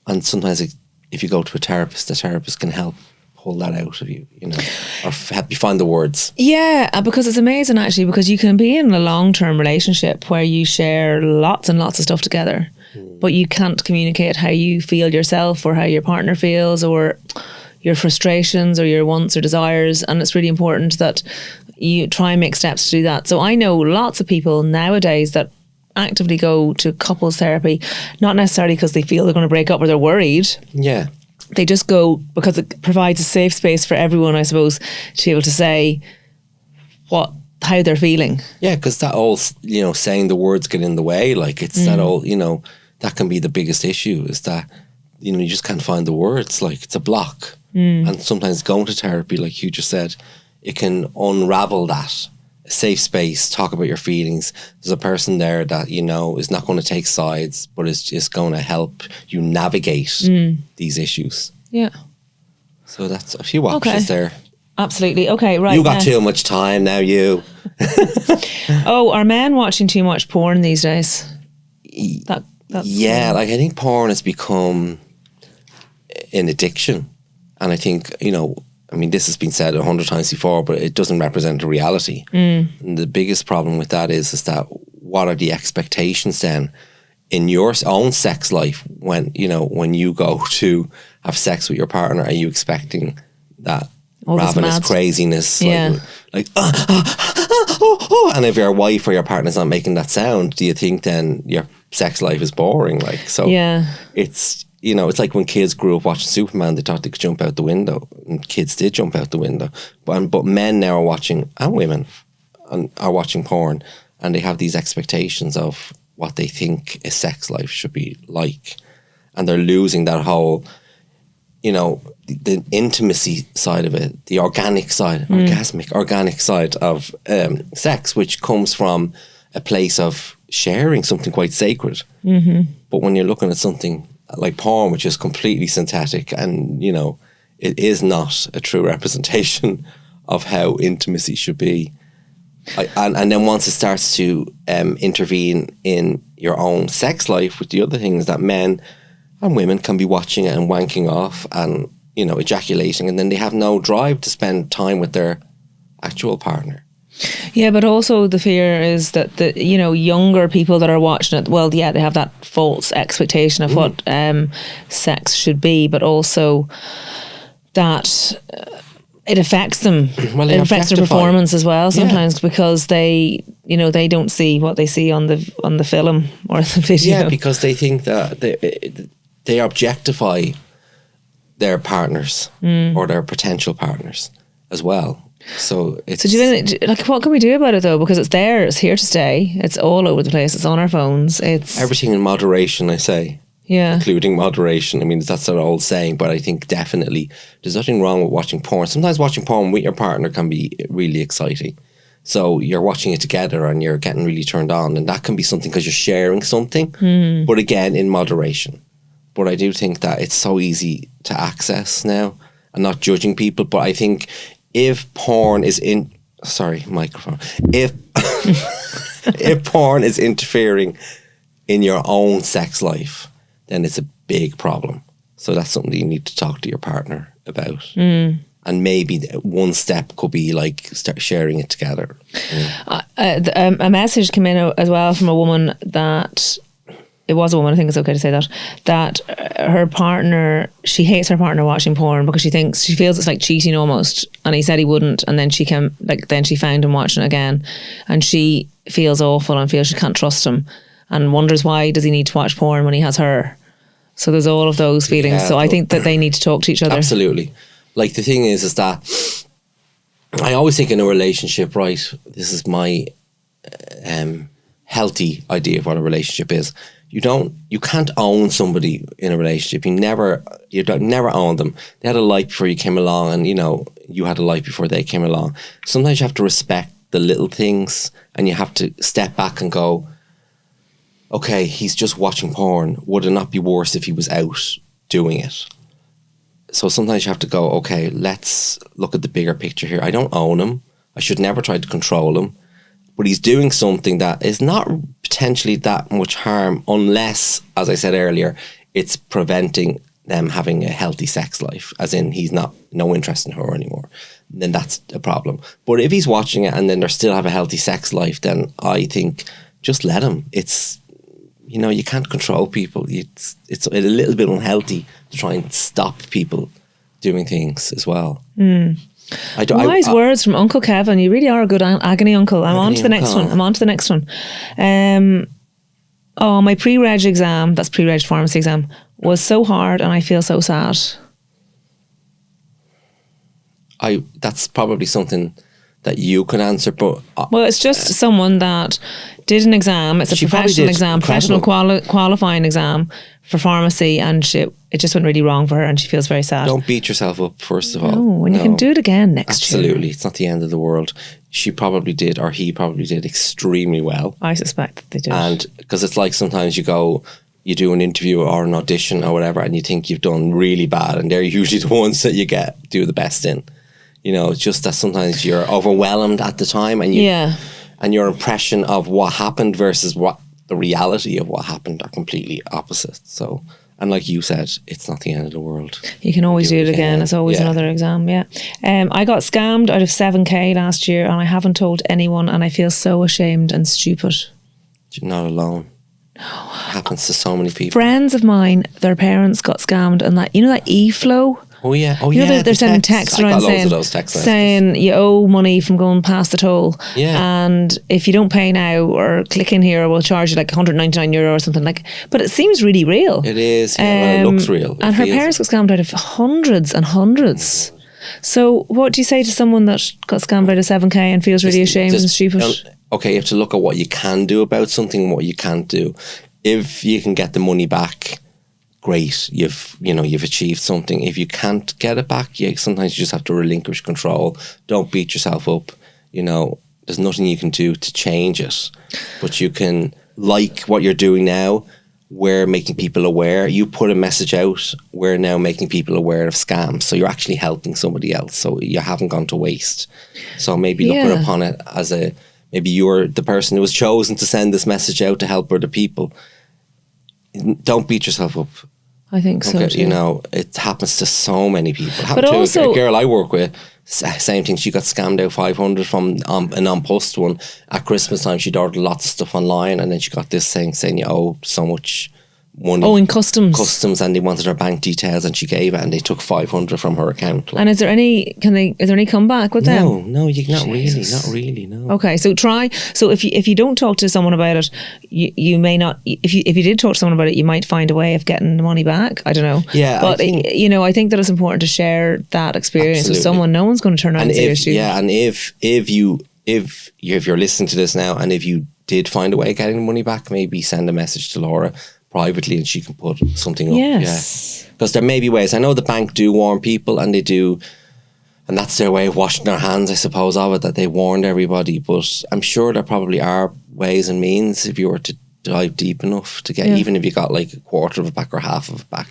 And sometimes if you go to a therapist, the therapist can help pull that out of you, or help you find the words. Yeah, because it's amazing actually, because you can be in a long-term relationship where you share lots and lots of stuff together, but you can't communicate how you feel yourself or how your partner feels or your frustrations or your wants or desires. And it's really important that you try and make steps to do that. So I know lots of people nowadays that actively go to couples therapy, not necessarily because they feel they're going to break up or they're worried. Yeah. They just go because it provides a safe space for everyone, I suppose, to be able to say how they're feeling. Yeah, because that all, saying the words get in the way. Like it's that all, that can be the biggest issue, is that, you just can't find the words. Like it's a block. And sometimes going to therapy, like you just said, it can unravel that. A safe space, talk about your feelings. There's a person there that, is not going to take sides, but is just going to help you navigate these issues. Yeah. So that's a few options there. Absolutely. Okay, right. You got too much time now, you. Oh, are men watching too much porn these days? That's I think porn has become an addiction. And I think, this has been said 100 times before, but it doesn't represent the reality. And the biggest problem with that is that what are the expectations then in your own sex life when you go to have sex with your partner? Are you expecting that ravenous craziness? Yeah. And if your wife or your partner's not making that sound, do you think then your sex life is boring? Yeah. you know, it's like when kids grew up watching Superman, they thought they could jump out the window, and kids did jump out the window. But men now are watching, and women are watching porn, and they have these expectations of what they think a sex life should be like, and they're losing that whole, you know, the intimacy side of it, the organic side, organic side of sex, which comes from a place of sharing something quite sacred. But when you're looking at something like porn, which is completely synthetic, and you know, it is not a true representation of how intimacy should be. And then once it starts to intervene in your own sex life, with the other things that men and women can be watching it and wanking off and, you know, ejaculating, and then they have no drive to spend time with their actual partner. Yeah, but also the fear is that the, you know, younger people that are watching it, well, yeah, they have that false expectation of what sex should be, but also that it affects them. Well, it affects their performance as well sometimes, because they, you know, they don't see what they see on the film or the video. Yeah, because they think that they objectify their partners or their potential partners as well. So it's... So do you think, like, what can we do about it though? Because it's there, it's here to stay. It's all over the place. It's on our phones. It's everything in moderation, I say. Yeah. Including moderation. I mean, that's an old saying, but I think definitely there's nothing wrong with watching porn. Sometimes watching porn with your partner can be really exciting. So you're watching it together and you're getting really turned on, and that can be something because you're sharing something, but again, in moderation. But I do think that it's so easy to access now. I'm not judging people, but I think if porn is if if porn is interfering in your own sex life, then it's a big problem. So that's something that you need to talk to your partner about. And maybe one step could be like start sharing it together. A message came in as well from a woman that, it was a woman, I think it's okay to say that her partner, she hates her partner watching porn because she feels it's like cheating almost. And he said he wouldn't, and then she found him watching it again, and she feels awful and feels she can't trust him and wonders why does he need to watch porn when he has her. So there's all of those feelings. Yeah, so I think that they need to talk to each other. Absolutely. Like the thing is that I always think in a relationship, right, this is my healthy idea of what a relationship is. You can't own somebody in a relationship. You never own them. They had a life before you came along, and you know, you had a life before they came along. Sometimes you have to respect the little things, and you have to step back and go, okay, he's just watching porn. Would it not be worse if he was out doing it? So sometimes you have to go, okay, let's look at the bigger picture here. I don't own him. I should never try to control him. But he's doing something that is not potentially that much harm unless, as I said earlier, it's preventing them having a healthy sex life, as in he's no interest in her anymore. Then that's a problem. But if he's watching it and then they still have a healthy sex life, then I think just let him. It's, you know, you can't control people. It's a little bit unhealthy to try and stop people doing things as well. Wise words from Uncle Kevin. You really are a good agony uncle. I'm on to the next one. My pre-reg exam, that's pre-reg pharmacy exam, was so hard and I feel so sad. That's probably something that you can answer, but well, it's just someone that did an exam. It's a professional exam, professional qualifying exam for pharmacy, and it just went really wrong for her, and she feels very sad. Don't beat yourself up, first of all. No, and you can do it again next year. Absolutely, it's not the end of the world. She probably did, or he probably did extremely well. I suspect that they did. And because it's like sometimes you do an interview or an audition or whatever, and you think you've done really bad, and they're usually the ones that you do the best in. You know, it's just that sometimes you're overwhelmed at the time, and and your impression of what happened versus what the reality of what happened are completely opposite. So, and like you said, it's not the end of the world. You can always do it again. It's always another exam. Yeah. I got scammed out of 7K last year, and I haven't told anyone, and I feel so ashamed and stupid. You're not alone. No. It happens to so many people. Friends of mine, their parents got scammed, and that, you know, that e-flow Oh yeah, You know, they're sending texts I got around loads of those text messages. saying you owe money from going past the toll. Yeah. And if you don't pay now or click in here, we'll charge you like €199 or something like. But it seems really real. It is. Yeah, well, it looks real. And her parents got scammed out of hundreds and hundreds. So what do you say to someone that got scammed out of 7k and feels really ashamed and stupid? Okay, you have to look at what you can do about something and what you can't do. If you can get the money back, great, you've achieved something. If you can't get it back, sometimes you just have to relinquish control. Don't beat yourself up. There's nothing you can do to change it, but you can, like what you're doing now, we're making people aware. You put a message out, we're now making people aware of scams, so you're actually helping somebody else, so you haven't gone to waste. So maybe looking upon it as maybe you're the person who was chosen to send this message out to help other people. Don't beat yourself up. I think so too. It happens to so many people. It happened But to also, a girl I work with. Same thing. She got scammed out 500 from an on-post one. At Christmas time, she'd ordered lots of stuff online, and then she got this thing saying you owe so much money. Oh, in customs. And they wanted her bank details, and she gave it, and they took 500 from her account. And is there any comeback with them? No, you not really, no. Okay, so try. So if you don't talk to someone about it, you may not. If you did talk to someone about it, you might find a way of getting the money back. I don't know. Yeah, but I think that it's important to share that experience with someone. No one's going to turn around and say to you. Yeah, and if you're listening to this now, and if you did find a way of getting the money back, maybe send a message to Laura privately and she can put something up. Yes. Because there may be ways. I know the bank do warn people, and they do, and that's their way of washing their hands, I suppose, of it, that they warned everybody. But I'm sure there probably are ways and means if you were to dive deep enough to get, even if you got like a quarter of it back or half of it back.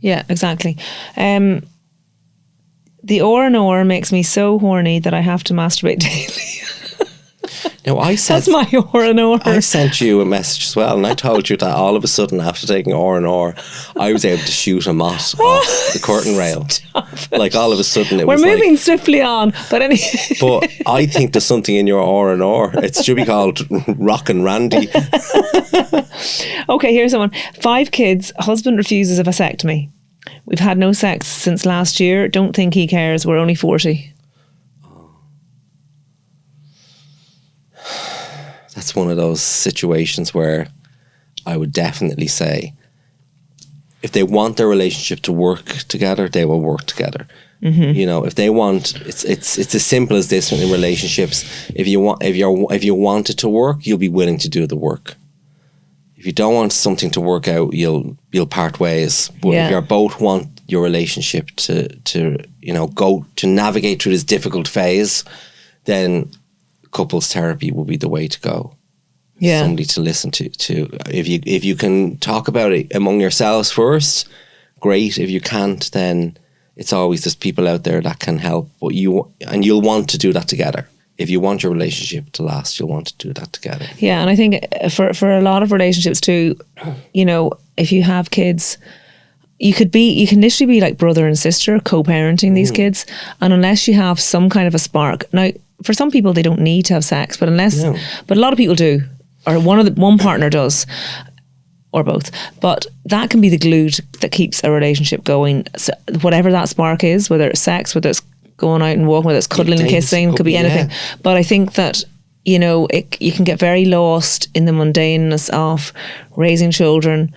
Yeah, exactly. The R&R makes me so horny that I have to masturbate daily. No, that's my R&R. I sent you a message as well, and I told you that all of a sudden after taking R&R, I was able to shoot a moth off the curtain rail. Like all of a sudden it We're was moving swiftly on, but anyway. But I think there's something in your R&R. It should be called Rockin' Randy. Okay, here's someone. 5 kids, husband refuses a vasectomy. We've had no sex since last year. Don't think he cares. We're only 40. That's one of those situations where I would definitely say if they want their relationship to work together, they will work together. Mm-hmm. If they want, it's as simple as this in relationships. If you want it to work, you'll be willing to do the work. If you don't want something to work out, you'll part ways. But if you both want your relationship to go to navigate through this difficult phase, then couples therapy will be the way to go. Yeah, somebody to listen to. If you can talk about it among yourselves first, great. If you can't, then it's always there's people out there that can help. But you'll want to do that together. If you want your relationship to last, you'll want to do that together. Yeah, and I think for a lot of relationships too, if you have kids, you can literally be like brother and sister co-parenting these kids, and unless you have some kind of a spark. Now, for some people, they don't need to have sex, but a lot of people do, or one partner does, or both. But that can be the glue that keeps a relationship going. So whatever that spark is, whether it's sex, whether it's going out and walking, whether it's cuddling and kissing, could be anything. Yeah. But I think that you can get very lost in the mundaneness of raising children,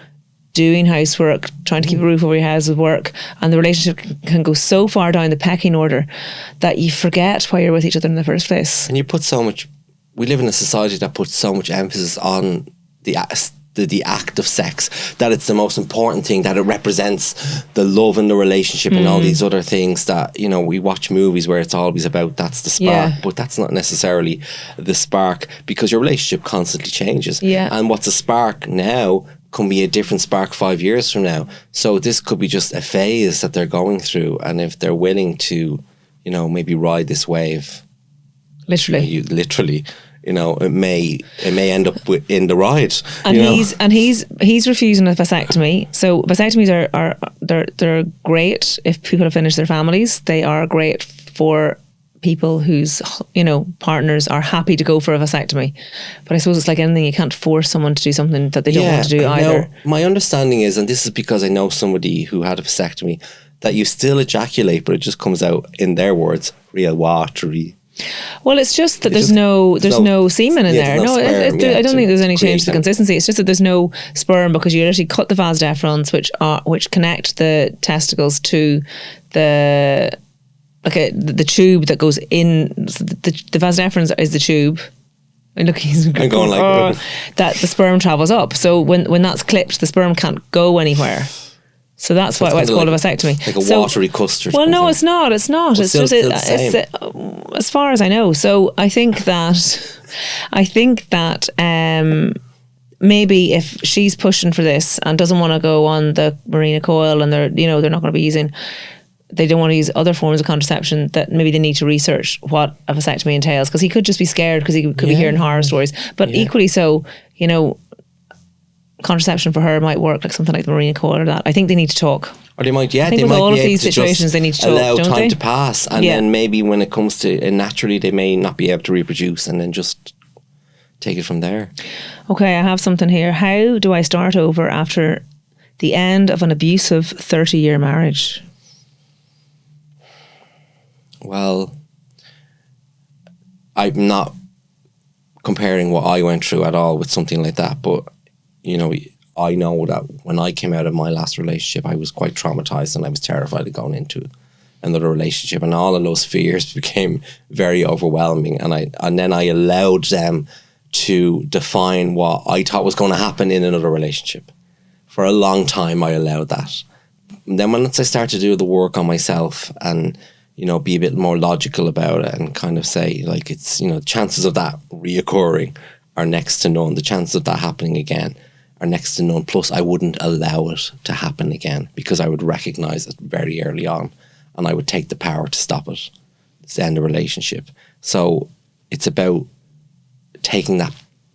doing housework, trying to keep a roof over your head with work, and the relationship can go so far down the pecking order that you forget why you're with each other in the first place. And we live in a society that puts so much emphasis on the act of sex, that it's the most important thing, that it represents the love in the relationship and all these other things that, we watch movies where it's always about that's the spark, but that's not necessarily the spark, because your relationship constantly changes. Yeah. And what's a spark now can be a different spark 5 years from now. So this could be just a phase that they're going through, and if they're willing to, maybe ride this wave, literally, it may end up in the ride. And he's refusing a vasectomy. So vasectomies are great if people have finished their families. They are great for people whose partners are happy to go for a vasectomy. But I suppose it's like anything, you can't force someone to do something that they don't want to do either. My understanding is, and this is because I know somebody who had a vasectomy, that you still ejaculate, but it just comes out, in their words, real watery. Well, it's just that there's no semen in there. No sperm, I don't think there's any change to the them. consistency. It's just that there's no sperm because you actually cut the vas deferens, which connect the testicles to the tube that goes in. The vas deferens is the tube. And look, he's going like that the sperm travels up. So when that's clipped, the sperm can't go anywhere. So that's why it's called a vasectomy. Like a watery custard. Well, no, it's not. It's not. Well, it's just as far as I know. So I think that maybe if she's pushing for this and doesn't want to go on the Mirena coil, and they're not going to be using, they don't want to use other forms of contraception, that maybe they need to research what a vasectomy entails, because he could just be scared because he could be hearing horror stories. But equally so, contraception for her might work, like something like the Mirena coil or that. I think they need to talk. Or they might, I think with all of these situations, they need to talk, allow don't time they? to pass, and then maybe when it comes to naturally, they may not be able to reproduce, and then just take it from there. Okay, I have something here. How do I start over after the end of an abusive 30-year marriage? Well, I'm not comparing what I went through at all with something like that, but I know that when I came out of my last relationship, I was quite traumatized, and I was terrified of going into another relationship, and all of those fears became very overwhelming, and then I allowed them to define what I thought was going to happen in another relationship. For a long time, I allowed that. And then once I started to do the work on myself and be a bit more logical about it, and kind of say, like, it's, chances of that reoccurring are next to none. The chances of that happening again are next to none. Plus, I wouldn't allow it to happen again, because I would recognize it very early on, and I would take the power to stop it, to end the relationship. So it's about taking that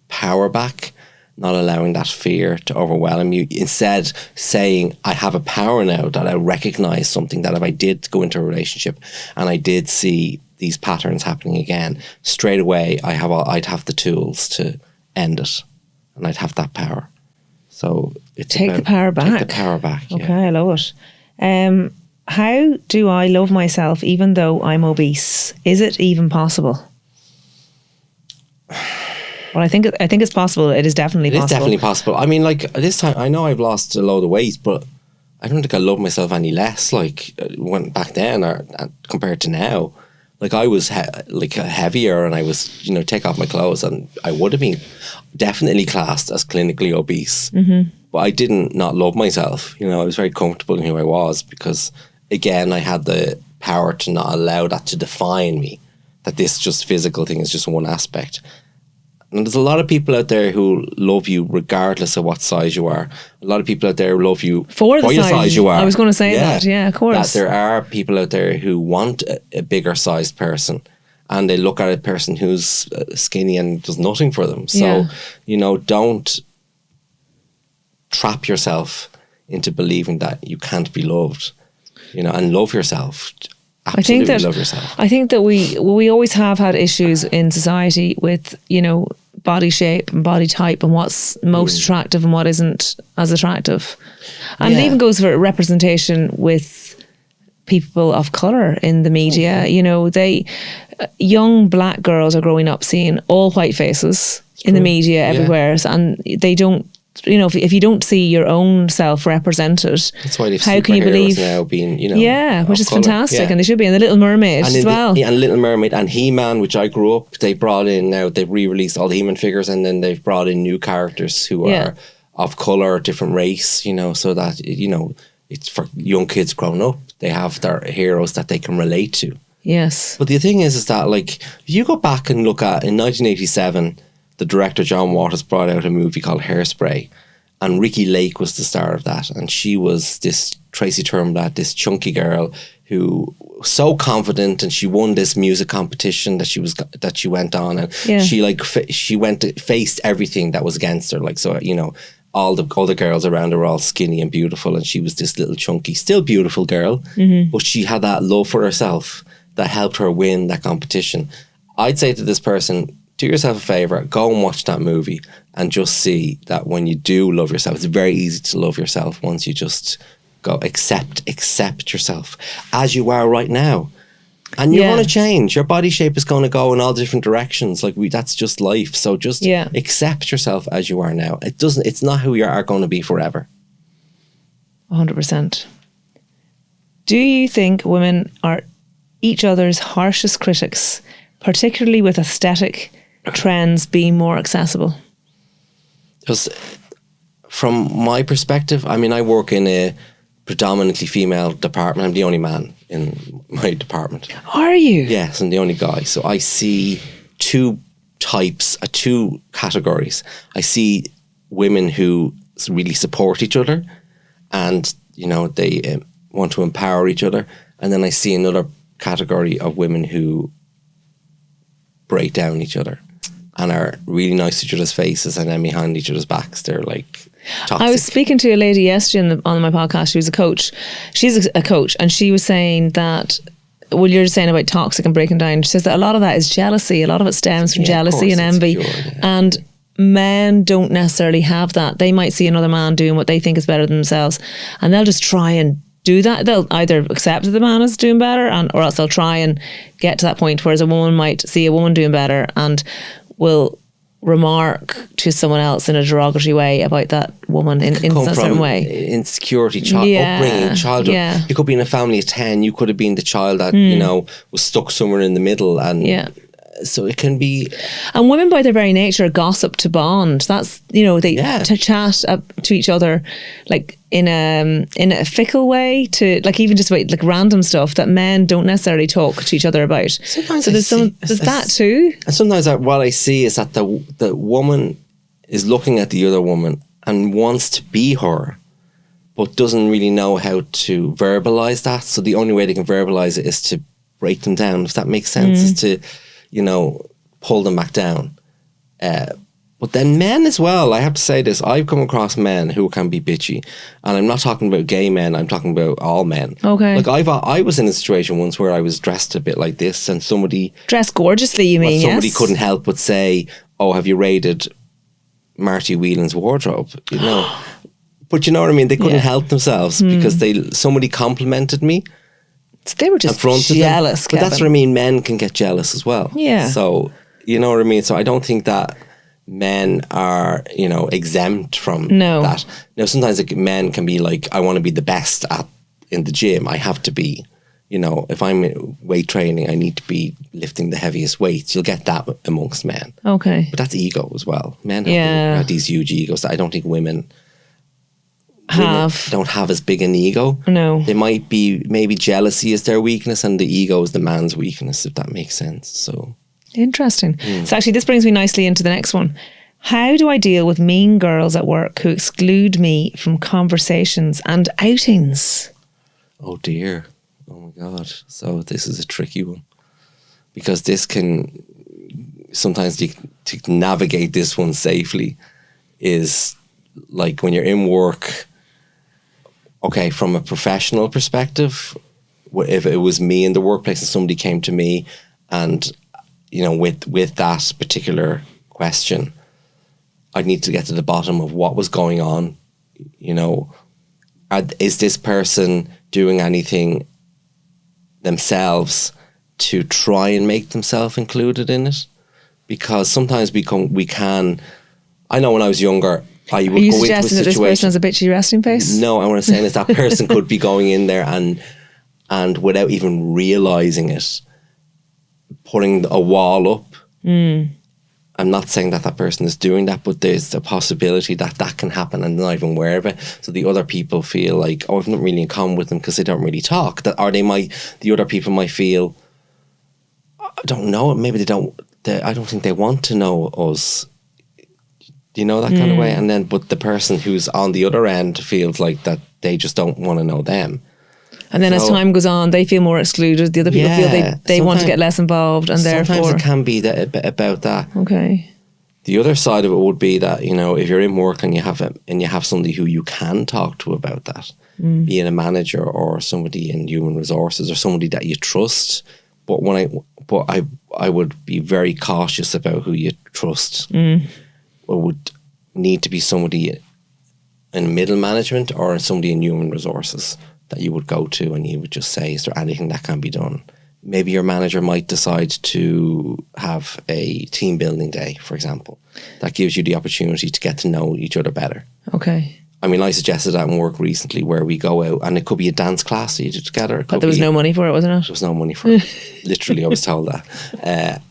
power back, not allowing that fear to overwhelm you. Instead, saying, I have a power now that I recognize something, that if I did go into a relationship and I did see these patterns happening again, straight away I'd have the tools to end it, and I'd have that power. So it's Take the power back. Take the power back. Yeah. Okay, I love it. How do I love myself even though I'm obese? Is it even possible? Well, I think it's possible. It is definitely possible. It is definitely possible. I mean, like, this time, I know I've lost a load of weight, but I don't think I love myself any less. Like, when back then, or compared to now, like, I was heavier, and I was, take off my clothes, and I would have been definitely classed as clinically obese. Mm-hmm. But I didn't not love myself. I was very comfortable in who I was, because, again, I had the power to not allow that to define me. That this just physical thing is just one aspect. And there's a lot of people out there who love you regardless of what size you are. A lot of people out there love you for the size you are. I was going to say that, yeah, of course. That there are people out there who want a bigger sized person, and they look at a person who's skinny and does nothing for them. So, don't trap yourself into believing that you can't be loved, and love yourself. Absolutely love yourself. I think that we always have had issues in society with, body shape and body type, and what's most attractive and what isn't as attractive. And it even goes for representation with people of colour in the media. Young black girls are growing up seeing all white faces in the media everywhere, and they don't, if you don't see your own self represented, that's why how can you believe now being, which is colour. fantastic, and they should be in the Little Mermaid as well. And Little Mermaid and He-Man, which I grew up, they brought in now, they've re-released all the He-Man figures, and then they've brought in new characters who are of colour, different race, so that it's for young kids growing up. They have their heroes that they can relate to. Yes. But the thing is that, like, if you go back and look at, in 1987, the director John Waters brought out a movie called Hairspray, and Ricki Lake was the star of that, and she was this Tracy Turnblad, this chunky girl who was so confident, and she won this music competition that she went on, and she faced everything that was against her, like, so all the girls around her were all skinny and beautiful, and she was this little chunky, still beautiful girl, but she had that love for herself that helped her win that competition. I'd say to this person, do yourself a favour, go and watch that movie, and just see that when you do love yourself, it's very easy to love yourself once you just go accept yourself as you are right now. And you're going to change. Your body shape is going to go in all different directions. Like that's just life. So just accept yourself as you are now. It's not who you are going to be forever. 100%. Do you think women are each other's harshest critics, particularly with aesthetic trends being more accessible? Just from my perspective, I mean, I work in a predominantly female department. I'm the only man in my department. Are you? Yes, I'm the only guy. So I see two categories. I see women who really support each other and, they want to empower each other. And then I see another category of women who break down each other and are really nice to each other's faces, and then behind each other's backs they're like toxic. I was speaking to a lady yesterday on my podcast. She was a coach. She's a coach, and she was saying that, well, you're saying about toxic and breaking down. She says that a lot of that is jealousy. A lot of it stems from jealousy and envy. And men don't necessarily have that. They might see another man doing what they think is better than themselves, and they'll just try and do that. They'll either accept that the man is doing better, or else they'll try and get to that point. Whereas a woman might see a woman doing better and will remark to someone else in a derogatory way about that woman in a certain way. Insecurity, upbringing, childhood. Yeah. You could be in a family of 10. You could have been the child that was stuck somewhere in the middle, and so it can be. And women, by their very nature, gossip to bond. That's they to chat to each other, like in a fickle way, to like even just about like random stuff that men don't necessarily talk to each other about. Sometimes so there's that too. And sometimes what I see is that the woman is looking at the other woman and wants to be her, but doesn't really know how to verbalize that. So the only way they can verbalize it is to break them down, if that makes sense, is to pull them back down. But then men as well, I have to say this, I've come across men who can be bitchy. And I'm not talking about gay men, I'm talking about all men. Okay. Like I was in a situation once where I was dressed a bit like this, and somebody... Dressed gorgeously, you mean, somebody couldn't help but say, oh, have you raided Marty Whelan's wardrobe? But you know what I mean? They couldn't help themselves because somebody complimented me. They were just jealous, But that's what I mean. Men can get jealous as well. Yeah. So, you know what I mean? So I don't think that men are, exempt from that. Now, sometimes men can be like, I want to be the best in the gym. I have to be, if I'm weight training, I need to be lifting the heaviest weights. You'll get that amongst men. Okay. But that's ego as well. Men have these huge egos that I don't think women don't have as big an ego. No. They might be, maybe jealousy is their weakness and the ego is the man's weakness, if that makes sense. So interesting. So actually this brings me nicely into the next one. How do I deal with mean girls at work who exclude me from conversations and outings? Oh dear. Oh my God. So this is a tricky one, because this can sometimes to navigate this one safely is like when you're in work. Okay, from a professional perspective, if it was me in the workplace and somebody came to me and, with that particular question, I'd need to get to the bottom of what was going on. Is this person doing anything themselves to try and make themselves included in it? Because sometimes we can, I know when I was younger, Are you suggesting that this person has a bitchy resting face? No, and what I'm saying is that person could be going in there and without even realising it, putting a wall up. I'm not saying that person is doing that, but there's a possibility that can happen and they're not even aware of it. So the other people feel like, oh, I've not really in common with them because they don't really talk. The other people might feel, I don't know, maybe they don't, I don't think they want to know us. That kind of way? And then, but the person who's on the other end feels like that they just don't want to know them. And then as time goes on, they feel more excluded. The other people feel they want to get less involved, and therefore... Sometimes it can be about that. Okay. The other side of it would be that, if you're in work and you have somebody who you can talk to about that, being a manager or somebody in human resources or somebody that you trust, but I would be very cautious about who you trust. Or would need to be somebody in middle management or somebody in human resources that you would go to and you would just say, is there anything that can be done? Maybe your manager might decide to have a team building day, for example. That gives you the opportunity to get to know each other better. Okay. I mean, I suggested that in work recently where we go out and it could be a dance class that you do together. But there was no money for it, wasn't it? There was no money for it. Literally, I was told that.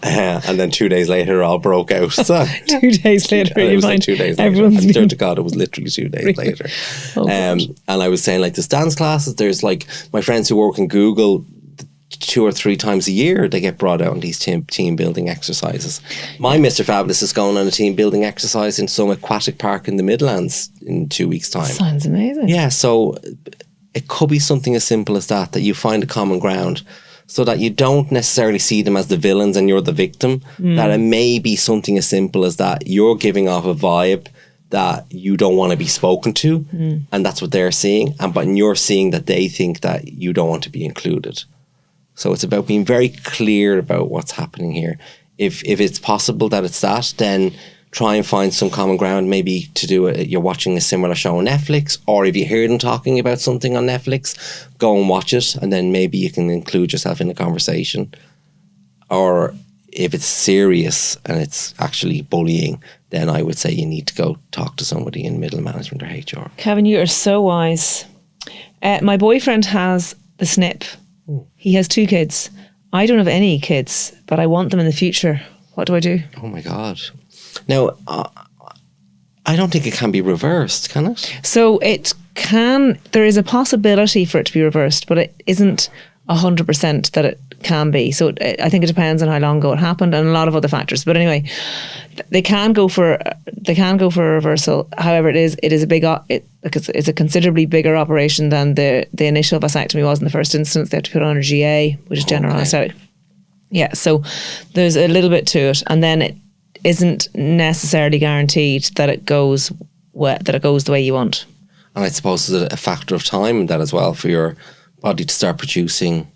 And then 2 days later, it all broke out. So, 2 days later, it you was like find 2 days later. everyone's I swear to God, it was literally 2 days later. Oh, and I was saying, like, there's dance classes. There's like my friends who work in Google, 2 or 3 times a year they get brought out on these team building exercises. My Mr. Fabulous is going on a team building exercise in some aquatic park in the Midlands in 2 weeks' time. Sounds amazing. Yeah, so it could be something as simple as that you find a common ground so that you don't necessarily see them as the villains and you're the victim. That it may be something as simple as that you're giving off a vibe that you don't want to be spoken to, and that's what they're seeing, but you're seeing that they think that you don't want to be included. So it's about being very clear about what's happening here. If it's possible that it's that, then try and find some common ground. Maybe to do it, you're watching a similar show on Netflix, or if you hear them talking about something on Netflix, go and watch it, and then maybe you can include yourself in the conversation. Or if it's serious and it's actually bullying, then I would say you need to go talk to somebody in middle management or HR. Kevin, you are so wise. My boyfriend has the snip. He has 2 kids. I don't have any kids, but I want them in the future. What do I do? Oh my God. Now, I don't think it can be reversed, can it? So it can, there is a possibility for it to be reversed, but it isn't 100% that it can be. So I think it depends on how long ago it happened and a lot of other factors. But anyway, they can go for a reversal. However, it's a considerably bigger operation than the initial vasectomy was in the first instance. They have to put on a GA, which is general anaesthetic. Yeah, so there's a little bit to it, and then it isn't necessarily guaranteed that it goes the way you want. And I suppose there's a factor of time in that as well for your body to start producing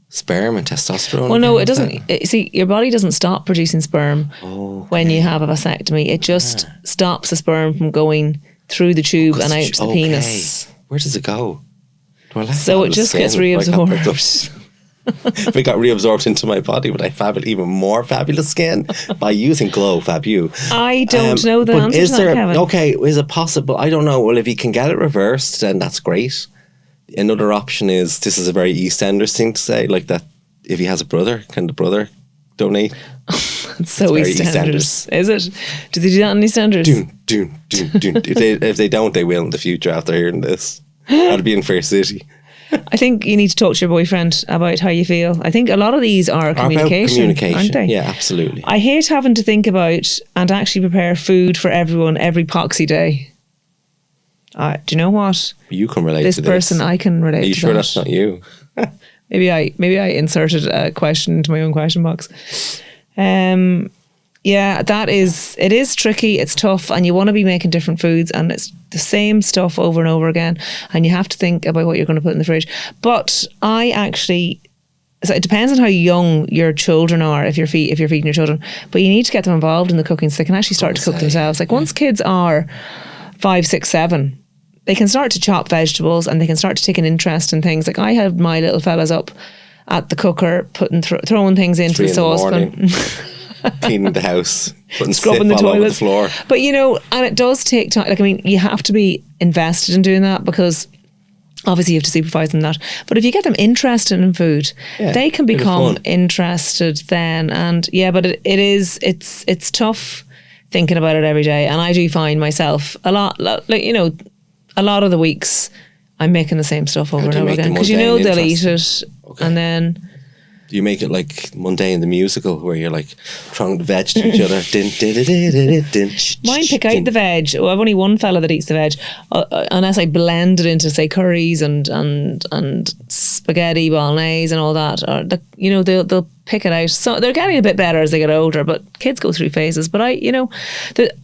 sperm and testosterone. Well, no, it doesn't. See, your body doesn't stop producing sperm when you have a vasectomy. It just stops the sperm from going through the tube and out to the penis. Where does it go? So it just gets reabsorbed. If it got reabsorbed into my body, would I have it even more fabulous skin by using Glow fabÜ? I don't know the answer to that, Kevin. Okay, is it possible? I don't know. Well, if you can get it reversed, then that's great. Another option is, this is a very EastEnders thing to say, like that if he has a brother, can the brother donate? It's so EastEnders. Is it? Do they do that in EastEnders? Doon. If they don't, they will in the future after hearing this. That'll be in Fair City. I think you need to talk to your boyfriend about how you feel. I think a lot of these are communication, aren't they? Yeah, absolutely. I hate having to think about and actually prepare food for everyone every poxy day. Do you know what? You can relate to this. This person, I can relate to. Are you sure that's not you? Maybe I inserted a question into my own question box. Yeah, it is tricky, it's tough, and you want to be making different foods, and it's the same stuff over and over again, and you have to think about what you're going to put in the fridge. But so it depends on how young your children are, if you're feeding your children, but you need to get them involved in the cooking so they can actually start to cook themselves. Like once kids are 5, 6, 7, they can start to chop vegetables and they can start to take an interest in things. Like I had my little fellas up at the cooker, throwing things into the saucepan. Cleaning the house, putting scrubbing the toilet, over the floor. But and it does take time. Like, I mean, you have to be invested in doing that because obviously you have to supervise them in that. But if you get them interested in food, they can become interested then. And but it's tough thinking about it every day. And I do find myself a lot of the weeks I'm making the same stuff over and over again because they'll eat it, and then. Do you make it like Mundane the musical where you're like throwing the veg to each other? Mine pick out the veg. Oh, I've only one fella that eats the veg, unless I blend it into say curries and spaghetti bolognese and all that. Or they'll pick it out. So they're getting a bit better as they get older, but kids go through phases. But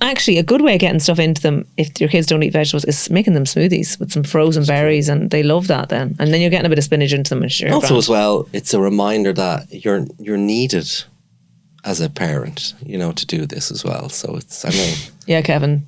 actually a good way of getting stuff into them if your kids don't eat vegetables is making them smoothies with some frozen berries, and they love that then. And then you're getting a bit of spinach into them. And also as well, it's a reminder that you're needed as a parent, to do this as well. So it's, yeah, Kevin.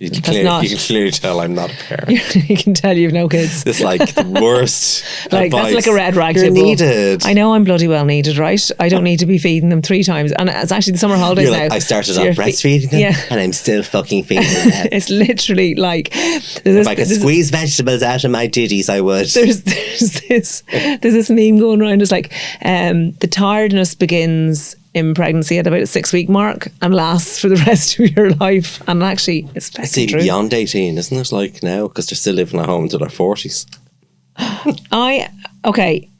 You can clearly tell I'm not a parent. You can tell you've no kids. It's like the worst like advice. that's like a red rag. You're needed. I know I'm bloody well needed, right? I don't need to be feeding them 3 times. And it's actually the summer holidays You're like, now. I started off breastfeeding them, and I'm still fucking feeding them. It's literally like if I could squeeze vegetables out of my titties, I would. There's this meme going around. It's like the tiredness begins in pregnancy at about a 6-week mark and lasts for the rest of your life. And actually, it's true. Beyond 18, isn't it? Like now, because they're still living at home until their 40s. Okay.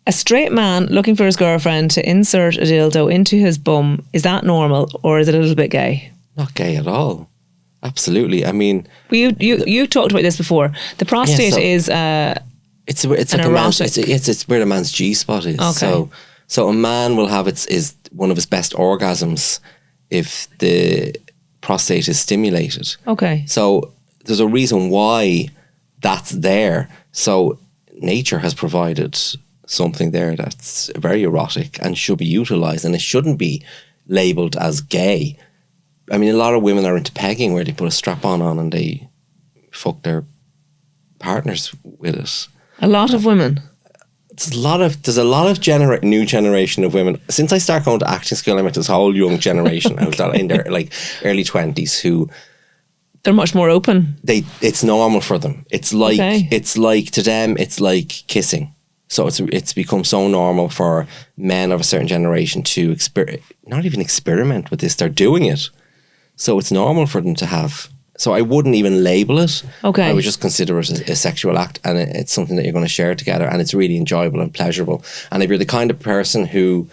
A straight man looking for his girlfriend to insert a dildo into his bum, is that normal or is it a little bit gay? Not gay at all. Absolutely. I mean, you talked about this before. The prostate is it's like a man's, it's where a man's G spot is. Okay. So a man will have is one of his best orgasms if the prostate is stimulated. Okay. So there's a reason why that's there. So nature has provided something there that's very erotic and should be utilised, and it shouldn't be labelled as gay. I mean, a lot of women are into pegging where they put a strap-on and they fuck their partners with it. A lot of women. There's a lot of new generation of women. Since I started going to acting school, I met this whole young generation out in their like early 20s who they're much more open. It's normal for them. It's like to them, it's like kissing. So it's become so normal for men of a certain generation to not even experiment with this. They're doing it. So it's normal for them to have. So I wouldn't even label it. Okay. I would just consider it a sexual act, and it's something that you're going to share together, and it's really enjoyable and pleasurable. And if you're the kind of person who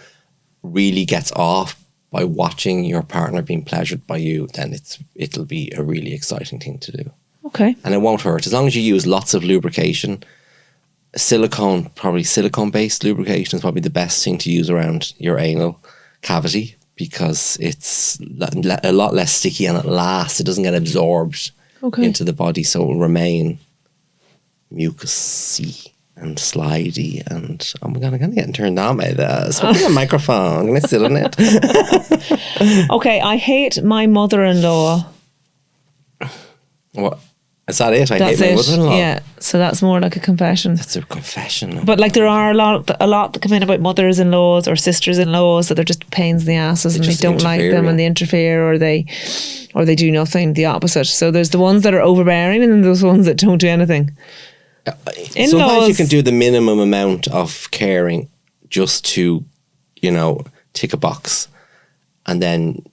really gets off by watching your partner being pleasured by you, then it'll be a really exciting thing to do. Okay. And it won't hurt. As long as you use lots of lubrication, silicone-based lubrication is probably the best thing to use around your anal cavity, because it's a lot less sticky and it lasts. It doesn't get absorbed into the body, so it will remain mucousy and slidey. And I'm going to get turned on by this. I'll put a microphone. I'm going to sit on it. Okay, I hate my mother-in-law. What? Is that it? I hate my mother-in-law. Yeah, so that's more like a confession. That's a confession. But like there are a lot that come in about mothers-in-laws or sisters-in-laws that they're just pains in the asses and they don't like them and they interfere or they do nothing, the opposite. So there's the ones that are overbearing and then there's ones that don't do anything. Sometimes you can do the minimum amount of caring just to, tick a box, and then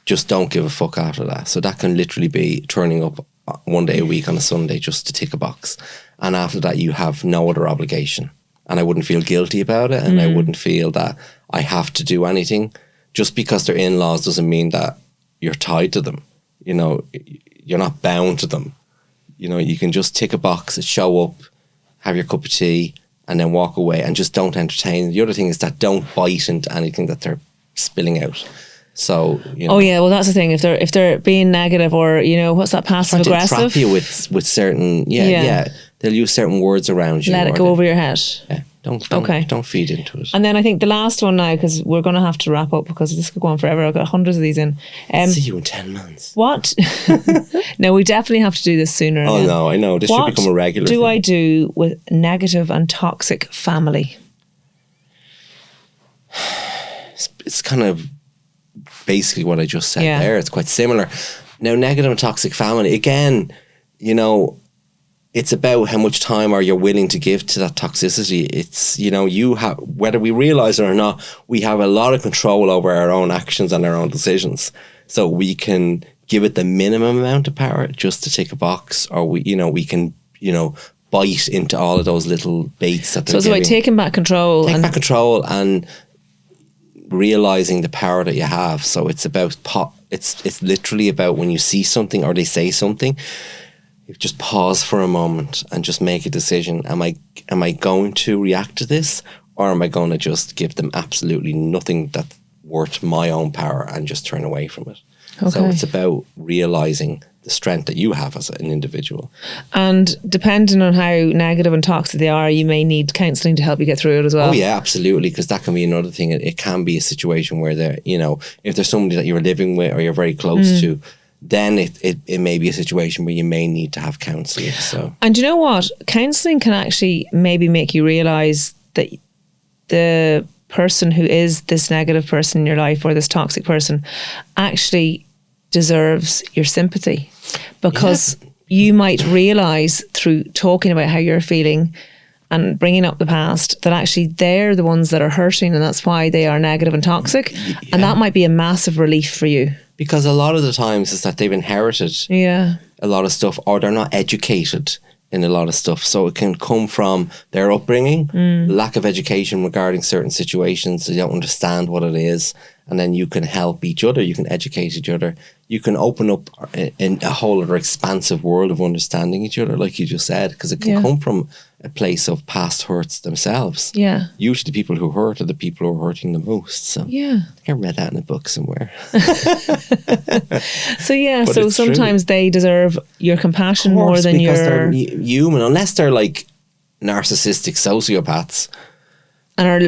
just don't give a fuck after that. So that can literally be turning up one day a week on a Sunday just to tick a box, and after that you have no other obligation, and I wouldn't feel guilty about it, and I wouldn't feel that I have to do anything. Just because they're in-laws doesn't mean that you're tied to them. You're not bound to them. You can just tick a box, show up, have your cup of tea, and then walk away, and just don't entertain. The other thing is that don't bite into anything that they're spilling out. So oh yeah, well that's the thing. If they're being negative or what's that, passive aggressive? Trap you with certain they'll use certain words around you. Let it go over your head. Yeah, don't feed into it. And then I think the last one now, because we're going to have to wrap up because this could go on forever. I've got hundreds of these in. See you in 10 months. What? No, we definitely have to do this sooner. Oh no, I know. This should become a regular thing. What do I do with negative and toxic family? It's kind of basically what I just said there. It's quite similar. Now, negative and toxic family, again, it's about how much time are you willing to give to that toxicity. It's, you have, whether we realize it or not, we have a lot of control over our own actions and our own decisions. So we can give it the minimum amount of power just to tick a box, or we can, bite into all of those little baits that they're giving. So it's about taking back control. Take back control and realizing the power that you have. So it's about it's literally about when you see something or they say something, you just pause for a moment and just make a decision. Am I going to react to this, or am I going to just give them absolutely nothing that's worth my own power and just turn away from it? Okay. So it's about realizing the strength that you have as an individual. And depending on how negative and toxic they are, you may need counselling to help you get through it as well. Oh yeah, absolutely, because that can be another thing. It can be a situation where they're, if there's somebody that you're living with or you're very close to, then it may be a situation where you may need to have counselling. So, And you know what? Counselling can actually maybe make you realise that the person who is this negative person in your life or this toxic person actually deserves your sympathy, because you might realise through talking about how you're feeling and bringing up the past that actually they're the ones that are hurting, and that's why they are negative and toxic. And that might be a massive relief for you. Because a lot of the times is that they've inherited a lot of stuff, or they're not educated in a lot of stuff. So it can come from their upbringing, lack of education regarding certain situations. They don't understand what it is. And then you can help each other. You can educate each other. You can open up in a whole other expansive world of understanding each other, like you just said, because it can come from a place of past hurts themselves. Yeah. Usually the people who hurt are the people who are hurting the most. So I think I read that in a book somewhere. So sometimes they deserve your compassion more than because your... they're human, unless they're like narcissistic sociopaths. And are,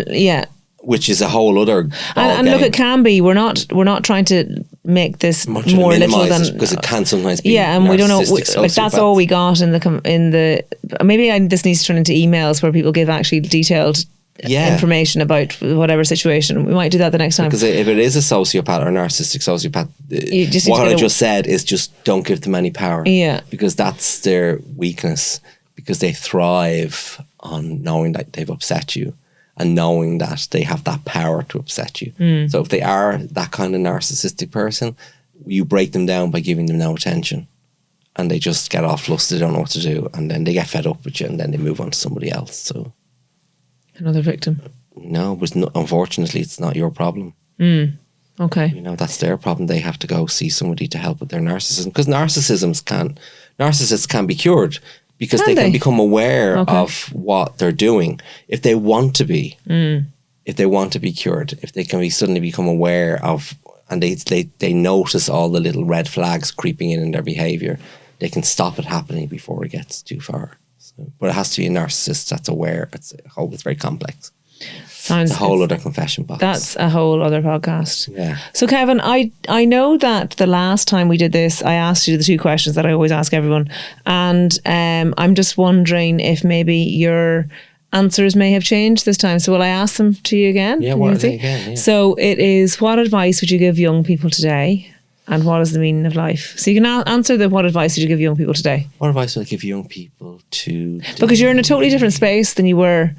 which is a whole other and look, it can be. We're not trying to make this more little than, because it can sometimes be. And we don't know. Like that's all we got in the. Maybe this needs to turn into emails where people give actually detailed information about whatever situation. We might do that the next time. Because if it is a sociopath or a narcissistic sociopath, what I just said is just don't give them any power. Yeah, because that's their weakness. Because they thrive on knowing that they've upset you. And knowing that they have that power to upset you. So if they are that kind of narcissistic person, you break them down by giving them no attention. And they just get all flustered, they don't know what to do. And then they get fed up with you and then they move on to somebody else. So another victim. No, but unfortunately, it's not your problem. Okay. You know, that's their problem. They have to go see somebody to help with their narcissism. Because narcissists can be cured. Because they can become aware of what they're doing if they want to be. If they want to be cured, if they can suddenly become aware of, and they notice all the little red flags creeping in their behavior, they can stop it happening before it gets too far. So, but it has to be a narcissist that's aware. It's very complex. It's a whole other confession box. That's a whole other podcast. Yeah. So Kevin, I know that the last time we did this, I asked you the two questions that I always ask everyone. And I'm just wondering if maybe your answers may have changed this time. So will I ask them to you again? Yeah, what are they again? Yeah. So it is, what advice would you give young people today? And what is the meaning of life? So you can answer the what advice would you give young people today? What advice would I give young people today? Because you're in a totally different space than you were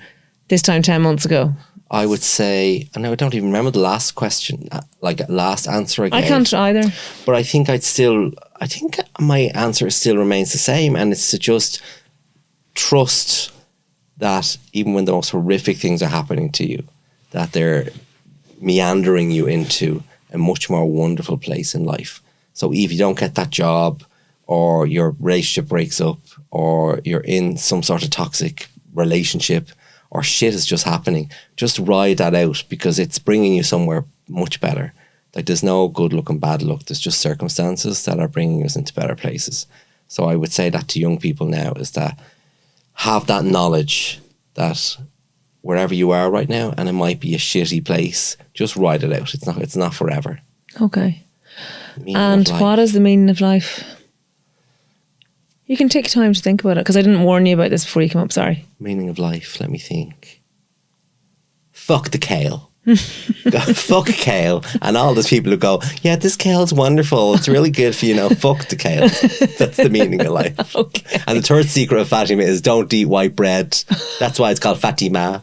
this time 10 months ago. I would say, and I don't even remember the last question, like last answer I gave. I can't either. But I think my answer still remains the same, and it's to just trust that even when the most horrific things are happening to you, that they're meandering you into a much more wonderful place in life. So if you don't get that job, or your relationship breaks up, or you're in some sort of toxic relationship, or shit is just happening, just ride that out, because it's bringing you somewhere much better. Like there's no good luck and bad luck. There's just circumstances that are bringing us into better places. So I would say that to young people now is that have that knowledge that wherever you are right now, and it might be a shitty place, just ride it out. It's not forever. Okay. And what is the meaning of life? You can take time to think about it, because I didn't warn you about this before you came up, sorry. Meaning of life, let me think. Fuck the kale. Fuck kale. And all those people who go, yeah, this kale's wonderful, it's really good for you, fuck the kale. That's the meaning of life. Okay. And the third secret of Fatima is don't eat white bread. That's why it's called Fatima.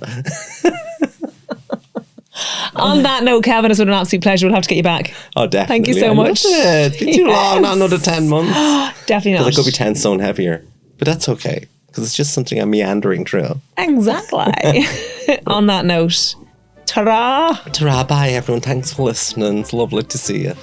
On that note, Kevin, it's been an absolute pleasure. We'll have to get you back. Oh, definitely. Thank you so much. It's been too long, not another 10 months. Definitely not. Because I could be 10 stone heavier. But that's okay, because it's just something I'm meandering through. Exactly. On that note, ta-ra. Ta-ra, bye everyone. Thanks for listening. It's lovely to see you.